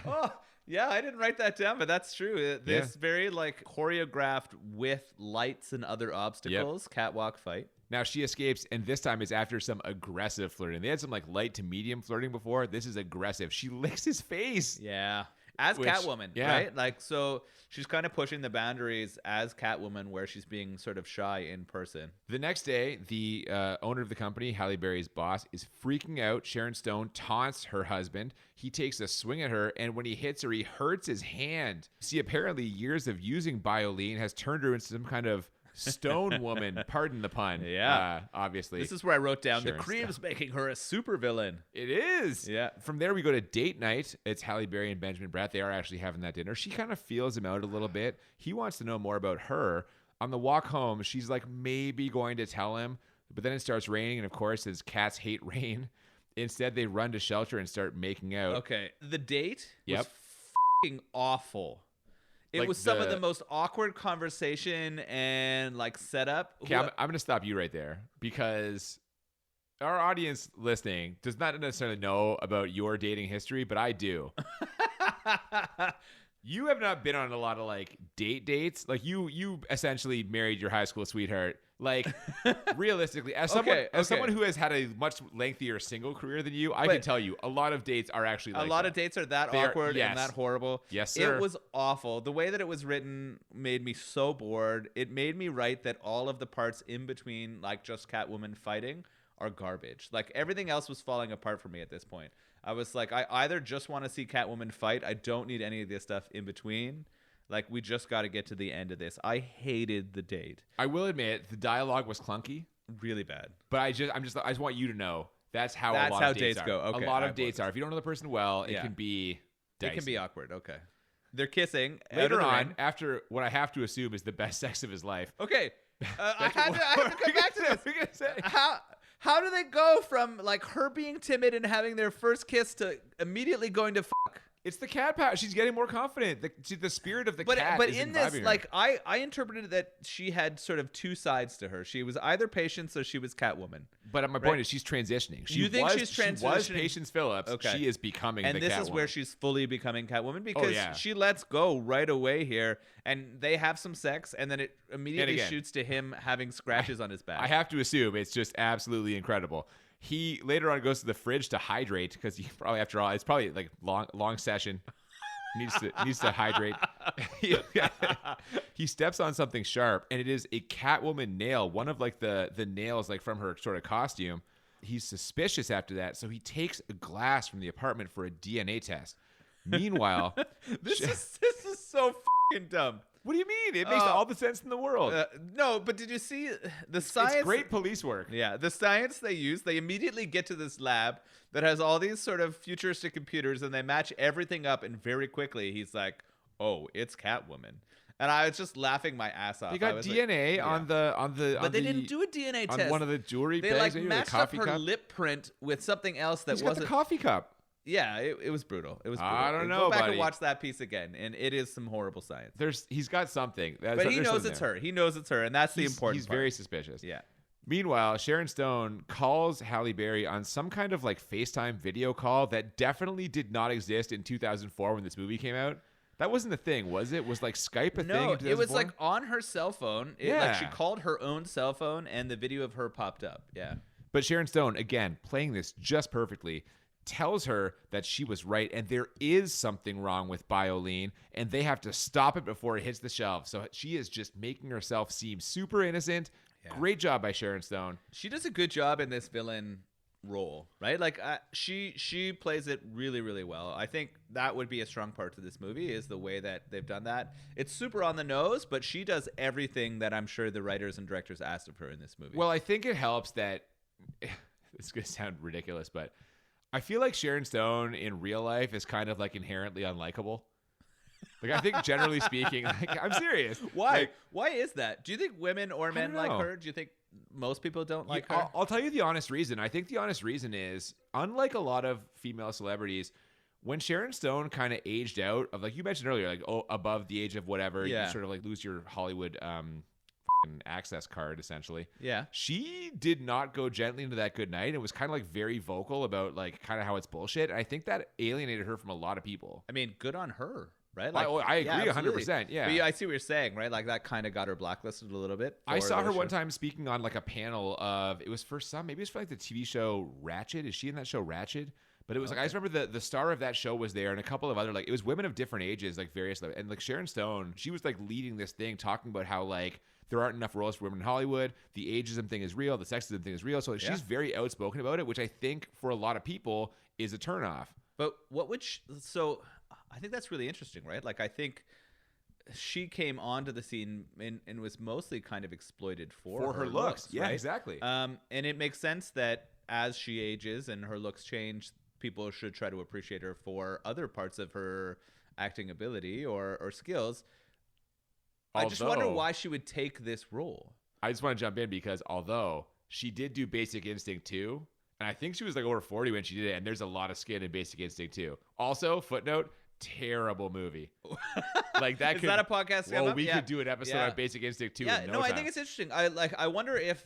Oh, yeah, I didn't write that down, but that's true. This very like choreographed with lights and other obstacles catwalk fight.
Now she escapes, and this time it's after some aggressive flirting. They had some like light to medium flirting before. This is aggressive. She licks his face.
Yeah. As Catwoman, right? Like, so she's kind of pushing the boundaries as Catwoman, where she's being sort of shy in person.
The next day, the owner of the company, Halle Berry's boss, is freaking out. Sharon Stone taunts her husband. He takes a swing at her, and when he hits her, he hurts his hand. See, apparently years of using Bioline has turned her into some kind of stone woman. Pardon the pun.
Yeah.
Obviously.
This is where I wrote down
Sharon
the cream's
Stone.
making her a supervillain.
It is.
Yeah.
From there, we go to date night. It's Halle Berry and Benjamin Bratt. They are actually having that dinner. She kind of feels him out a little bit. He wants to know more about her. On the walk home, she's like maybe going to tell him, but then it starts raining, and of course, his cats hate rain. Instead, they run to shelter and start making out.
Okay. The date was
Yep.
f***ing awful. It
Like
was some of the most awkward conversation and like setup.
Okay, I'm going to stop you right there, because our audience listening does not necessarily know about your dating history, but I do. You have not been on a lot of like dates. Like you essentially married your high school sweetheart. Like realistically, as someone who has had a much lengthier single career than you, I can tell you a lot of dates are actually like
a lot
that.
of dates are that awkward and that horrible.
Yes, sir.
It was awful. The way that it was written made me so bored. It made me write that all of the parts in between, like just Catwoman fighting, are garbage. Like everything else was falling apart for me at this point. I was like, I either just want to see Catwoman fight. I don't need any of this stuff in between. Like, we just got to get to the end of this. I hated the date.
I will admit the dialogue was clunky,
really bad.
but I just want you to know that's how
dates go. Okay,
a lot of dates are. If you don't know the person well, it can be dicey.
It can be awkward. Okay. They're kissing
Later on, after what I have to assume is the best sex of his life.
Okay. I have to come back to this.
What are you gonna say?
How do they go from like her being timid and having their first kiss to immediately going to fuck?
It's the cat power. She's getting more confident. The spirit of the cat.
But
is
in this,
imbibing her.
like I interpreted that she had sort of two sides to her. She was either Patience or she was Catwoman.
But my point is, she's transitioning.
You think she's transitioning?
She was Patience Phillips.
Okay.
She is becoming.
And
the
this
Catwoman.
is where she's fully becoming Catwoman because
yeah.
she lets go right away here, and they have some sex, and then it immediately
again,
shoots to him having scratches on his back.
I have to assume it's just absolutely incredible. He later on goes to the fridge to hydrate because he probably, after all, it's probably like long session. needs to hydrate. He steps on something sharp, and it is a Catwoman nail, one of like the nails like from her sort of costume. He's suspicious after that, so he takes a glass from the apartment for a DNA test. Meanwhile,
this is so fucking dumb.
What do you mean? It makes all the sense in the world.
No, but did you see the science?
It's great police work.
Yeah, the science they use, they immediately get to this lab that has all these sort of futuristic computers, and they match everything up, and very quickly he's like, "Oh, it's Catwoman." And I was just laughing my ass off.
They got DNA on the.
But they didn't do a DNA
on
test.
one of the jewelry
they
bags.
like
The
matched up
coffee
her
cup.
lip print with something else that
He's got
wasn't.
the coffee cup.
Yeah, it was brutal. It was brutal.
I don't know,
Go back
buddy.
and watch that piece again, and it is some horrible science.
He's got something.
But he knows it's her. He knows it's her, and that's the important
He's
part.
very suspicious.
Yeah.
Meanwhile, Sharon Stone calls Halle Berry on some kind of like FaceTime video call that definitely did not exist in 2004 when this movie came out. That wasn't a thing, was it? Was like Skype a thing in 2004?
It was like on her cell phone. Like she
Yeah.
called her own cell phone, and the video of her popped up. Yeah.
But Sharon Stone, again, playing this just perfectly, tells her that she was right and there is something wrong with Bioline and they have to stop it before it hits the shelf. So she is just making herself seem super innocent. Yeah. Great job by Sharon Stone.
She does a good job in this villain role, right? Like she plays it really, really well. I think that would be a strong part to this movie is the way that they've done that. It's super on the nose, but she does everything that I'm sure the writers and directors asked of her in this movie.
Well, I think it helps that it's going to sound ridiculous, but I feel like Sharon Stone in real life is kind of like inherently unlikable. Like I think generally speaking, like I'm serious.
Why?
Like,
why is that? Do you think women or men like her? Do you think most people don't like her?
I'll tell you the honest reason. I think the honest reason is, unlike a lot of female celebrities, when Sharon Stone kind of aged out of, like you mentioned earlier, like above the age of whatever, you sort of like lose your Hollywood access card essentially.
Yeah.
She did not go gently into that good night and was kind of like very vocal about like kind of how it's bullshit. And I think that alienated her from a lot of people.
I mean, good on her. Right? Like,
I agree 100%. Yeah.
But I see what you're saying, right? Like that kind of got her blacklisted a little bit.
I saw her one time speaking on like a panel of, it was for maybe it was for like the TV show Ratched. Is she in that show Ratched? But it was like, I just remember the star of that show was there and a couple of other, like, it was women of different ages, like various, and like Sharon Stone, she was like leading this thing talking about how like there aren't enough roles for women in Hollywood. The ageism thing is real. The sexism thing is real. So she's very outspoken about it, which I think for a lot of people is a turnoff.
But what would so I think that's really interesting, right? Like I think she came onto the scene and was mostly kind of exploited for her looks.
Yeah,
right?
exactly.
And it makes sense that as she ages and her looks change, people should try to appreciate her for other parts of her acting ability or skills. I just wonder why she would take this role.
I just want to jump in because although she did do Basic Instinct 2, and I think she was like over 40 when she did it, and there's a lot of skin in Basic Instinct 2. Also, footnote, terrible movie. Like that.
Is that a podcast?
Well, we could do an episode on Basic Instinct 2.
Yeah,
in no
I
time.
think it's interesting. I wonder if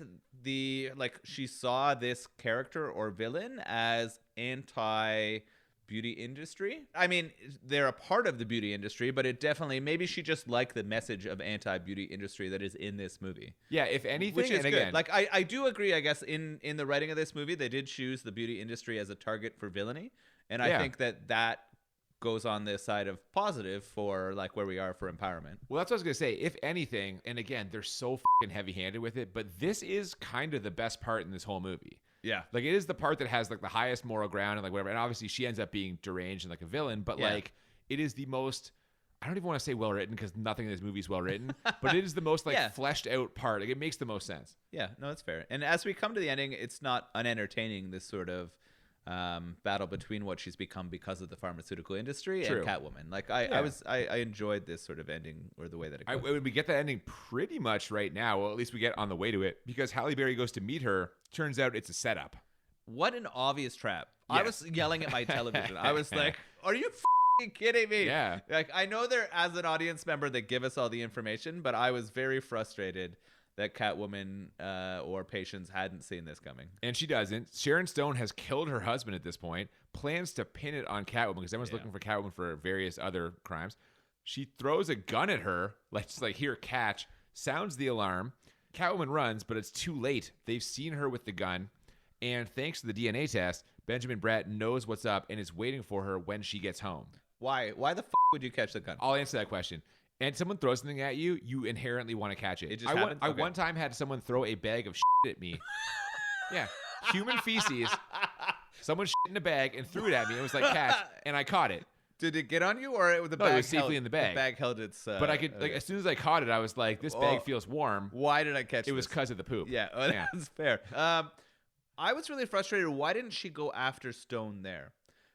she saw this character or villain as anti beauty industry. I mean, they're a part of the beauty industry, but it definitely, maybe she just liked the message of anti-beauty industry that is in this movie.
Yeah, if anything,
which is
and
good.
Again,
like I do agree, I guess, in the writing of this movie, they did choose the beauty industry as a target for villainy. And I think that goes on this side of positive for like where we are for empowerment.
Well, that's what I was going to say. If anything, and again, they're so fucking heavy-handed with it, but this is kind of the best part in this whole movie.
Yeah.
Like it is the part that has like the highest moral ground and like whatever. And obviously she ends up being deranged and like a villain, but like it is the most, I don't even want to say well written because nothing in this movie is well written, but it is the most like fleshed out part. Like it makes the most sense.
Yeah, no, that's fair. And as we come to the ending, it's not unentertaining, this sort of battle between what she's become because of the pharmaceutical industry and Catwoman. Like I enjoyed this sort of ending or the way that it goes.
We get that ending pretty much right now. Well, at least we get on the way to it because Halle Berry goes to meet her. Turns out it's a setup.
What an obvious trap. I was yelling at my television. I was like, are you kidding me?
Yeah.
Like, I know they're, as an audience member, they give us all the information, but I was very frustrated that Catwoman or Patience hadn't seen this coming.
And she doesn't. Sharon Stone has killed her husband at this point, plans to pin it on Catwoman because everyone's looking for Catwoman for various other crimes. She throws a gun at her, just like, here, catch, sounds the alarm. Catwoman runs, but it's too late. They've seen her with the gun, and thanks to the DNA test, Benjamin Bratt knows what's up and is waiting for her when she gets home.
Why? Why the would you catch the gun?
I'll answer that question. And someone throws something at you, you inherently want to catch it.
It just happens?
I
Okay.
one time had someone throw a bag of shit at me. Yeah, human feces. Someone shit in a bag and threw it at me. It was like catch, and I caught it.
Did it get on you, or the
No,
bag
it was safely in the bag.
The bag held its.
But I could, like, as soon as I caught it, I was like, this bag feels warm.
Why did I catch
It was
this?
because of the poop.
Yeah, that's fair. I was really frustrated. Why didn't she go after Stone there?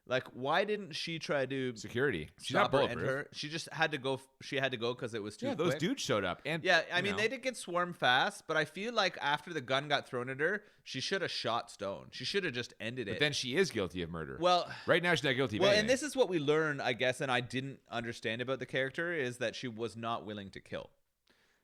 Like, why didn't she try to
Security. She's
stop
not
her and
bulletproof.
her? She just had to go. She had to go because it was too
Yeah, those
quick.
dudes showed up. And
Yeah, I
you
mean,
know,
they did get swarmed fast, but I feel like after the gun got thrown at her, she should have shot Stone. She should have just ended it.
But then she is guilty of murder.
Well,
right now she's not guilty of
well,
anything.
and this is what we learned, I guess, and I didn't understand about the character, is that she was not willing to kill.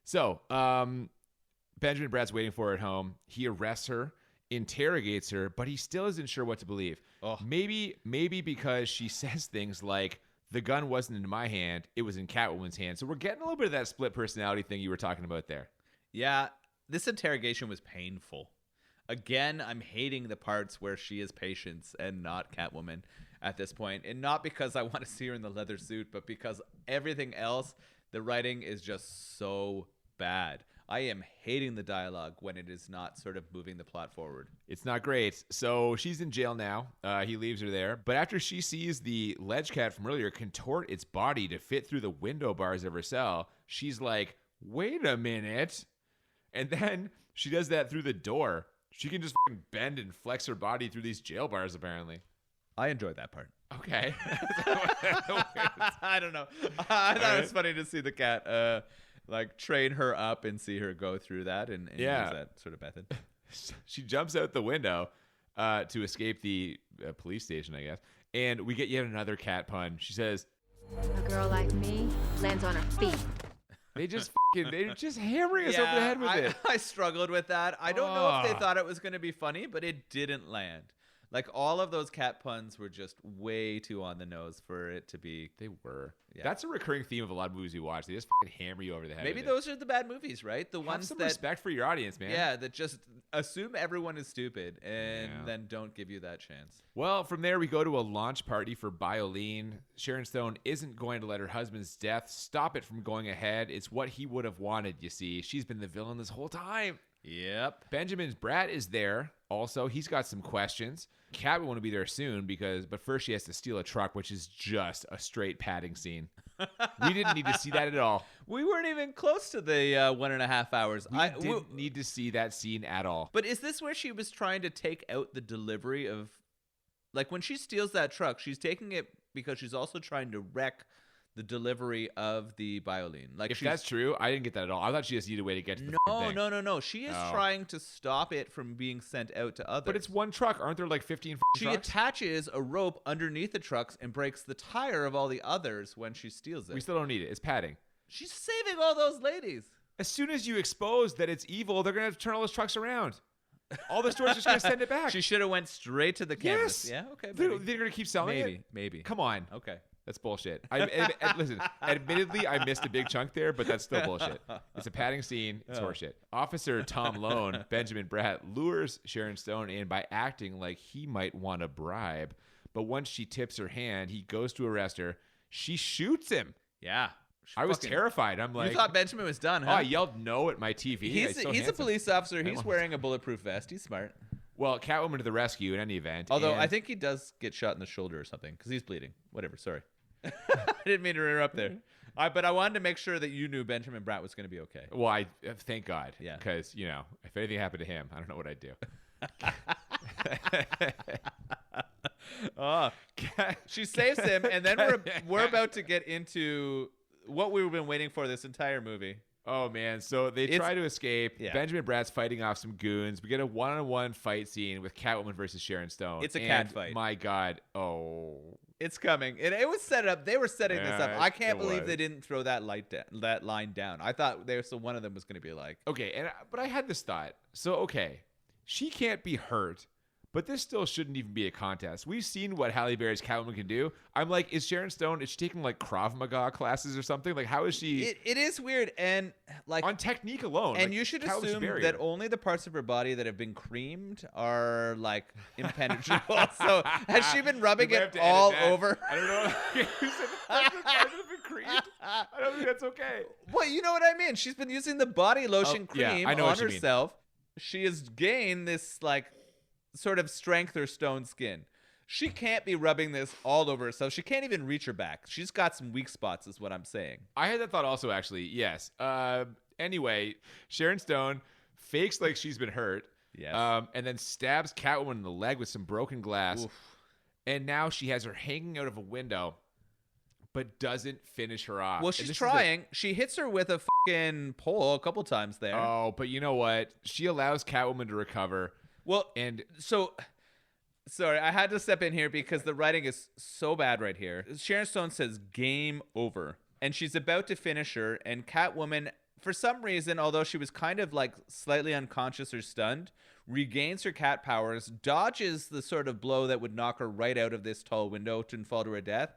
So, Benjamin Bratt's waiting for her at home. He arrests her, interrogates her, but he still isn't sure what to believe.
Oh.
Maybe because she says things like, the gun wasn't in my hand, it was in Catwoman's hand. So we're getting a little bit of that split personality thing you were talking about there.
Yeah, this interrogation was painful. Again, I'm hating the parts where she is Patience and not Catwoman at this point. And not because I want to see her in the leather suit, but because everything else, the writing is just so bad. I am hating the dialogue when it is not sort of moving the plot forward.
It's not great. So she's in jail now. He leaves her there. But after she sees the ledge cat from earlier contort its body to fit through the window bars of her cell, she's like, wait a minute. And then she does that through the door. She can just fucking bend and flex her body through these jail bars, apparently.
I enjoyed that part.
Okay.
I don't know. I thought it was funny to see the cat like train her up and see her go through that and use that sort of method.
She jumps out the window to escape the police station, I guess. And we get yet another cat pun. She says,
A girl like me lands on her feet.
they're just hammering us over the head with it.
I struggled with that. I don't know if they thought it was going to be funny, but it didn't land. Like, all of those cat puns were just way too on the nose for it to be.
They were.
Yeah.
That's a recurring theme of a lot of movies we watch. They just fucking hammer you over the head.
Maybe
with
those are the bad movies, right? The
Have
ones
some
that
respect for your audience, man.
Yeah, that just assume everyone is stupid and then don't give you that chance.
Well, from there we go to a launch party for Bioline. Sharon Stone isn't going to let her husband's death stop it from going ahead. It's what he would have wanted, you see. She's been the villain this whole time.
Yep.
Benjamin Bratt is there. Also, he's got some questions. Catwoman will be there soon but first she has to steal a truck, which is just a straight padding scene. We didn't need to see that at all.
We weren't even close to the 1.5 hours.
We didn't need to see that scene at all.
But is this where she was trying to take out the delivery of, like, when she steals that truck, she's taking it because she's also trying to wreck the delivery of the Bioline. Like,
If that's true, I didn't get that at all. I thought she just needed a way to get to the thing.
No. She is trying to stop it from being sent out to others.
But it's one truck. Aren't there like 15
She
trucks?
attaches a rope underneath the trucks and breaks the tire of all the others when she steals it.
We still don't need it. It's padding.
She's saving all those ladies.
As soon as you expose that it's evil, they're going to have to turn all those trucks around. All the stores are just going to send it back.
She should have went straight to the canvas.
Yes.
Yeah, okay.
They're
Maybe.
going to keep selling it?
Maybe.
Come on.
Okay.
That's bullshit. Listen, admittedly, I missed a big chunk there, but that's still bullshit. It's a padding scene. It's horseshit. Officer Tom Lone, Benjamin Bratt, lures Sharon Stone in by acting like he might want a bribe. But once she tips her hand, he goes to arrest her. She shoots him.
Yeah.
I was terrified. I'm like,
you thought Benjamin was done, huh?
Oh, I yelled no at my TV.
He's a
handsome.
police officer. He's wearing a bulletproof vest. He's smart.
Well, Catwoman to the rescue in any event.
Although
and
I think he does get shot in the shoulder or something because he's bleeding. Whatever. Sorry. I didn't mean to interrupt there. But I wanted to make sure that you knew Benjamin Bratt was going to be okay.
Well, I thank God.
Yeah.
Because, if anything happened to him, I don't know what I'd do.
She saves him, and then we're about to get into what we've been waiting for this entire movie.
Oh, man. So they try to escape.
Yeah.
Benjamin Bratt's fighting off some goons. We get a one-on-one fight scene with Catwoman versus Sharon Stone.
It's a cat fight.
My God. Oh.
It's coming. It was set up. They were setting this up. I can't
it
believe
was.
they didn't throw that line down. I thought one of them was going to be like,
Okay, but I had this thought. So, okay, she can't be hurt, but this still shouldn't even be a contest. We've seen what Halle Berry's Catwoman can do. I'm like, is Sharon Stone, is she taking like Krav Maga classes or something? Like, how is she?
it is weird, and like
on technique alone.
and
like,
you should
callous
assume
barrier.
that only the parts of her body that have been creamed are like impenetrable. So has she been rubbing
We might have
it
to edit
all
that.
over?
I don't know. You said the parts of the body have been creamed? I don't think that's okay.
Well, you know what I mean. She's been using the body lotion
yeah,
cream
I know
on
what you mean.
herself. She has gained this like sort of strength or stone skin. She can't be rubbing this all over herself. She can't even reach her back. She's got some weak spots, is what I'm saying.
I had that thought also, actually. Yes. Anyway, Sharon Stone fakes like she's been hurt.
Yes.
And then stabs Catwoman in the leg with some broken glass.
Oof.
And now she has her hanging out of a window, but doesn't finish her off.
Well,
And
she's
this is
trying. She hits her with a fucking pole a couple times there.
Oh, but you know what? She allows Catwoman to recover.
Well,
And
so sorry, I had to step in here because the writing is so bad right here. Sharon Stone says game over, and she's about to finish her, and Catwoman, for some reason, although she was kind of like slightly unconscious or stunned, regains her cat powers, dodges the sort of blow that would knock her right out of this tall window and fall to her death,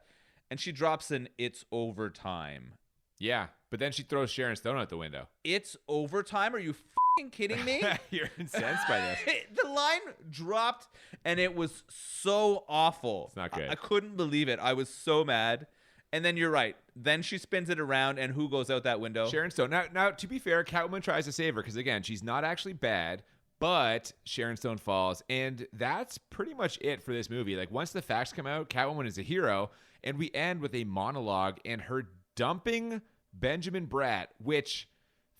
and she drops an "it's overtime."
yeah, but then she throws Sharon Stone out the window.
It's overtime? Are you fucking kidding me?
You're incensed by this.
The line dropped, and it was so awful.
It's not good.
I couldn't believe it. I was so mad. And then you're right. Then she spins it around, and who goes out that window?
Sharon Stone. Now, to be fair, Catwoman tries to save her because, again, she's not actually bad, but Sharon Stone falls. And that's pretty much it for this movie. Like, once the facts come out, Catwoman is a hero, and we end with a monologue and her dumping Benjamin Bratt, which...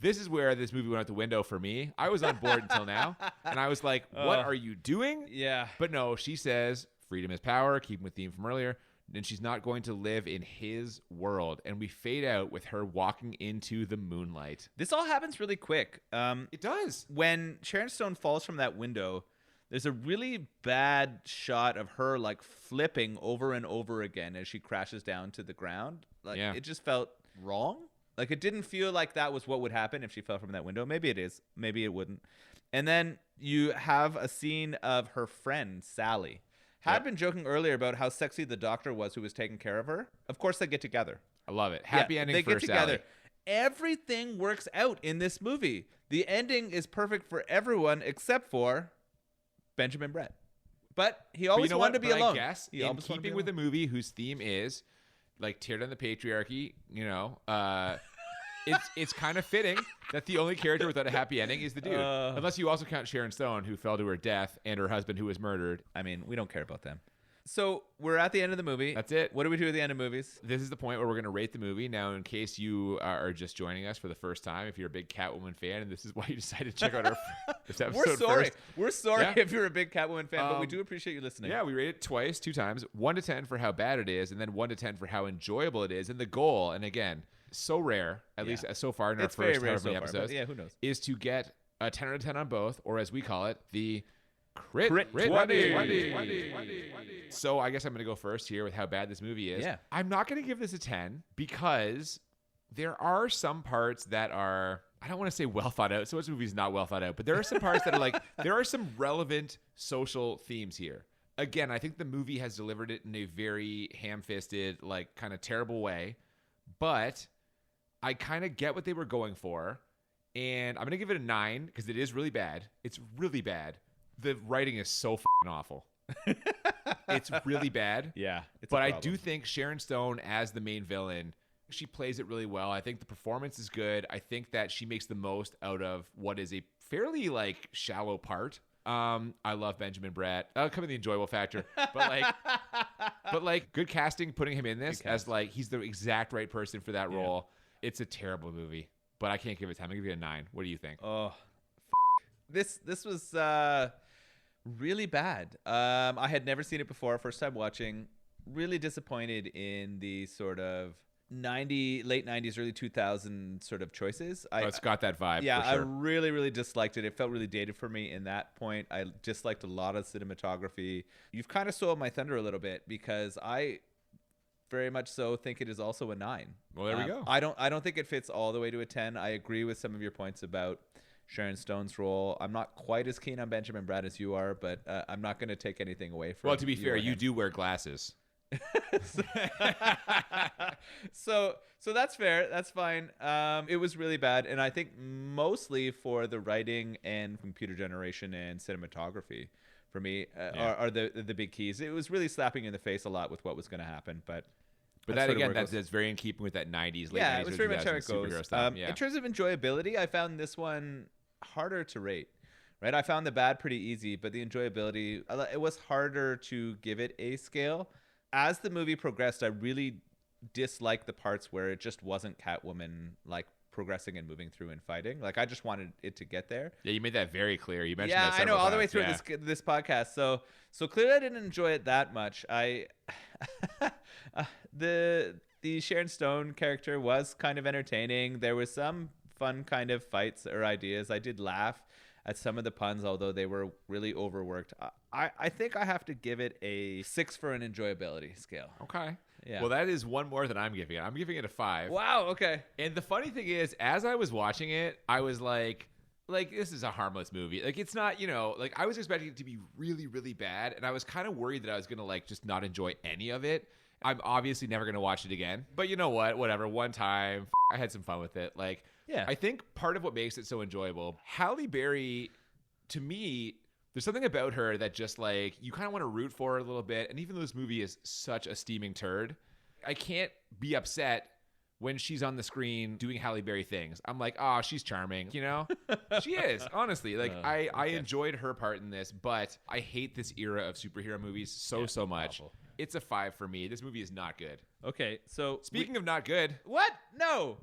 This is where this movie went out the window for me. I was on board until now, and I was like, what are you doing?
Yeah.
But no, she says, freedom is power, keeping with theme from earlier, and she's not going to live in his world. And we fade out with her walking into the moonlight.
This all happens really quick.
It does.
When Sharon Stone falls from that window, there's a really bad shot of her like flipping over and over again as she crashes down to the ground. Like
Yeah.
It just felt wrong. Like it didn't feel like that was what would happen if she fell from that window. Maybe it is. Maybe it wouldn't. And then you have a scene of her friend, Sally. Had been joking earlier about how sexy the doctor was who was taking care of her. Of course they get together.
I love it. Happy ending
they
for
get together.
Sally.
Everything works out in this movie. The ending is perfect for everyone except for Benjamin Bratt. But he always
But you know
wanted
what?
to be
But
alone.
I guess
He
in
always wanted to be
keeping with a
alone.
movie whose theme is like tear down the patriarchy, it's kind of fitting that the only character without a happy ending is the dude. Unless you also count Sharon Stone, who fell to her death, and her husband, who was murdered.
I mean, we don't care about them. So we're at the end of the movie.
That's it.
What do we do at the end of movies?
This is the point where we're going to rate the movie. Now, in case you are just joining us for the first time, if you're a big Catwoman fan, and this is why you decided to check out our this episode
We're sorry.
first.
We're sorry
Yeah.
if you're a big Catwoman fan, but we
Um,
do appreciate you listening.
Yeah, we rate it twice, 2 times. 1 to 10 for how bad it is, and then 1 to 10 for how enjoyable it is. And the goal, and again, so rare, at least so far in
It's
our
very
first
rare
however many
so far, but
episodes,
yeah, who knows?
is to get a 10 out of 10 on both, or as we call it, the Crit
20.
So I guess I'm going to go first here with how bad this movie is.
Yeah.
I'm not going to give this a 10 because there are some parts that are, I don't want to say well thought out. So this movie's not well thought out, but there are some parts that are like, there are some relevant social themes here. Again, I think the movie has delivered it in a very ham-fisted, like kind of terrible way, but I kind of get what they were going for. And I'm going to give it a 9 because it is really bad. It's really bad. The writing is so fucking awful. It's really bad.
Yeah. It's
But
a
I
problem.
do think Sharon Stone as the main villain, she plays it really well. I think the performance is good. I think that she makes the most out of what is a fairly like shallow part. I love Benjamin Bratt. That'll come in the enjoyable factor. But like good casting, putting him in this as like he's the exact right person for that role. It's a terrible movie, but I can't give it 10. I'm gonna give it a 9. What do you think?
Oh, this was really bad. I had never seen it before. First time watching. Really disappointed in the sort of late 90s, early 2000s sort of choices.
It's got that vibe.
Yeah,
for sure.
I really, really disliked it. It felt really dated for me in that point. I disliked a lot of cinematography. You've kind of stole my thunder a little bit because I very much so think it is also a 9.
Well, there we go.
I don't think it fits all the way to a 10. I agree with some of your points about Sharon Stone's role. I'm not quite as keen on Benjamin Bratt as you are, but I'm not going to take anything away from.
Well, to be fair,
or
you
him.
do wear glasses.
so that's fair. That's fine. It was really bad, and I think mostly for the writing and computer generation and cinematography. For me, are the big keys. It was really slapping in the face a lot with what was going to happen, but
that again, that's very in keeping with that 90s, late 90s,
it was very much how it goes.
Stuff.
In terms of enjoyability, I found this one harder to rate. Right, I found the bad pretty easy, but the enjoyability, it was harder to give it a scale. As the movie progressed, I really disliked the parts where it just wasn't Catwoman like progressing and moving through and fighting. Like I just wanted it to get there.
Yeah, you made that very clear. You mentioned that
I know all the way through
times.
this podcast. So clearly I didn't enjoy it that much. The Sharon Stone character was kind of entertaining. There was some fun kind of fights or ideas. I did laugh at some of the puns, although they were really overworked. I think I have to give it a 6 for an enjoyability scale.
Okay.
Yeah.
Well, that is one more than I'm giving it. I'm giving it a 5.
Wow. Okay.
And the funny thing is, as I was watching it, I was like, this is a harmless movie. Like, it's not, like I was expecting it to be really, really bad. And I was kind of worried that I was going to like just not enjoy any of it. I'm obviously never going to watch it again. But you know what? Whatever. One time, I had some fun with it. Like,
yeah.
I think part of what makes it so enjoyable, Halle Berry, to me, there's something about her that just like you kind of want to root for her a little bit. And even though this movie is such a steaming turd, I can't be upset when she's on the screen doing Halle Berry things. I'm like, oh, she's charming, She is, honestly. Like I enjoyed her part in this, but I hate this era of superhero movies so much.
Awful.
It's a 5 for me. This movie is not good.
Okay, so
Speaking of not good,
what? No.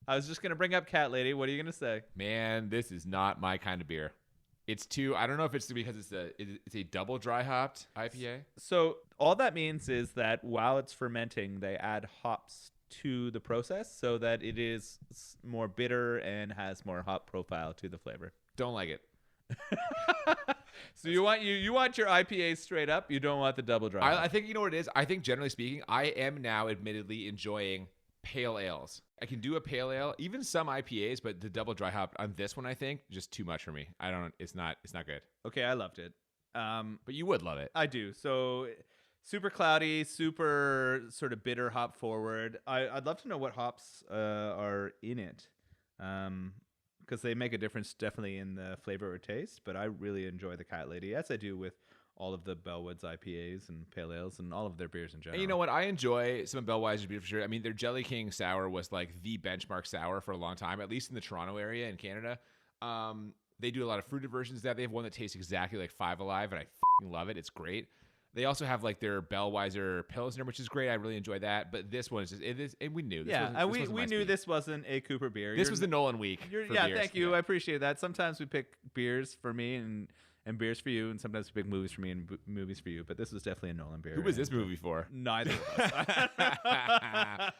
I was just gonna bring up Cat Lady. What are you gonna say?
man, this is not my kind of beer. It's too. I don't know if it's because it's a double dry hopped IPA.
So all that means is that while it's fermenting, they add hops to the process so that it is more bitter and has more hop profile to the flavor.
Don't like it.
So you want your IPA straight up. You don't want the double dry.
I think you know what it is. I think generally speaking, I am now admittedly enjoying pale ales. I can do a pale ale, even some IPAs, but the double dry hop on this one, I think, just too much for me. It's not good.
Okay, I loved it.
But you would love it.
I do. So super cloudy, super sort of bitter hop forward. I'd love to know what hops are in it. Because they make a difference definitely in the flavor or taste, but I really enjoy the Cat Lady, as I do with all of the Bellwoods IPAs and pale ales and all of their beers in general.
And you know what? I enjoy some of Bellwoods beer for sure. I mean, their Jelly King sour was like the benchmark sour for a long time, at least in the Toronto area in Canada. They do a lot of fruited versions of that. They have one that tastes exactly like Five Alive, and I fucking love it. It's great. They also have like their Bellweiser Pilsner, which is great. I really enjoy that. But this one is just, it is, and we knew.
We knew this wasn't a Cooper beer.
This was the Nolan week.
Beers. Thank you.
Yeah.
I appreciate that. Sometimes we pick beers for me and beers for you, and sometimes we pick movies for me and movies for you. But this was definitely a Nolan beer.
Who was this movie for?
Neither of us.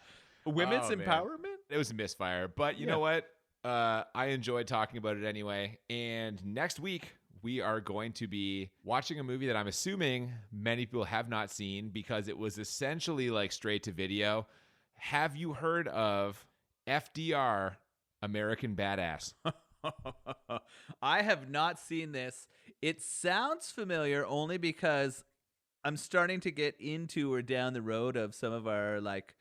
Women's empowerment?
Man. It was a misfire. But you know what? I enjoyed talking about it anyway. And next week, we are going to be watching a movie that I'm assuming many people have not seen because it was essentially like straight to video. Have you heard of FDR, American Badass?
I have not seen this. It sounds familiar only because I'm starting to get into or down the road of some of our like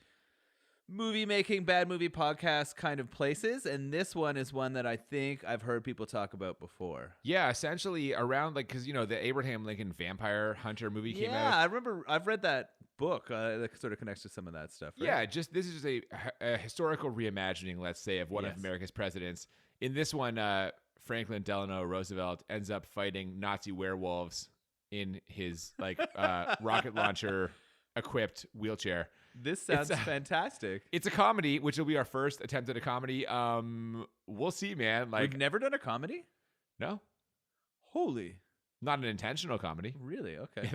movie making bad movie podcast kind of places, and this one is one that I think I've heard people talk about before.
Yeah, essentially around like because the Abraham Lincoln Vampire Hunter movie came out.
Yeah, I remember. I've read that book that sort of connects to some of that stuff. Right?
Yeah, this is just a historical reimagining, let's say, of one of America's presidents. In this one, Franklin Delano Roosevelt ends up fighting Nazi werewolves in his like rocket launcher equipped wheelchair.
This sounds fantastic.
It's a comedy, which will be our first attempt at a comedy. We'll see, man. Like,
we've never done a comedy?
No.
Holy.
Not an intentional comedy.
Really? Okay.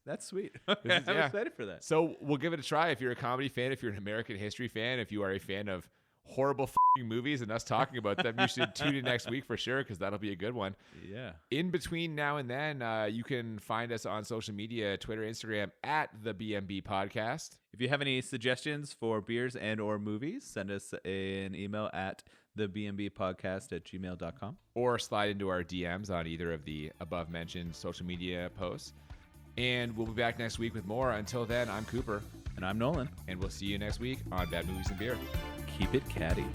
That's sweet. Okay, I'm excited for that.
So we'll give it a try. If you're a comedy fan, if you're an American history fan, if you are a fan of horrible movies and us talking about them, you should tune in next week for sure, because that'll be a good one.
Yeah.
In between now and then, you can find us on social media, Twitter, Instagram, at the BMB Podcast.
If you have any suggestions for beers and or movies, send us an email at thebmbpodcast@gmail.com.
Or slide into our DMs on either of the above-mentioned social media posts. And we'll be back next week with more. Until then, I'm Cooper.
And I'm Nolan.
And we'll see you next week on Bad Movies and Beer.
Keep it catty.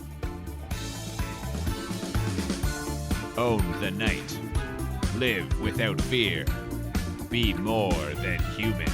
Own the night. Live without fear. Be more than human.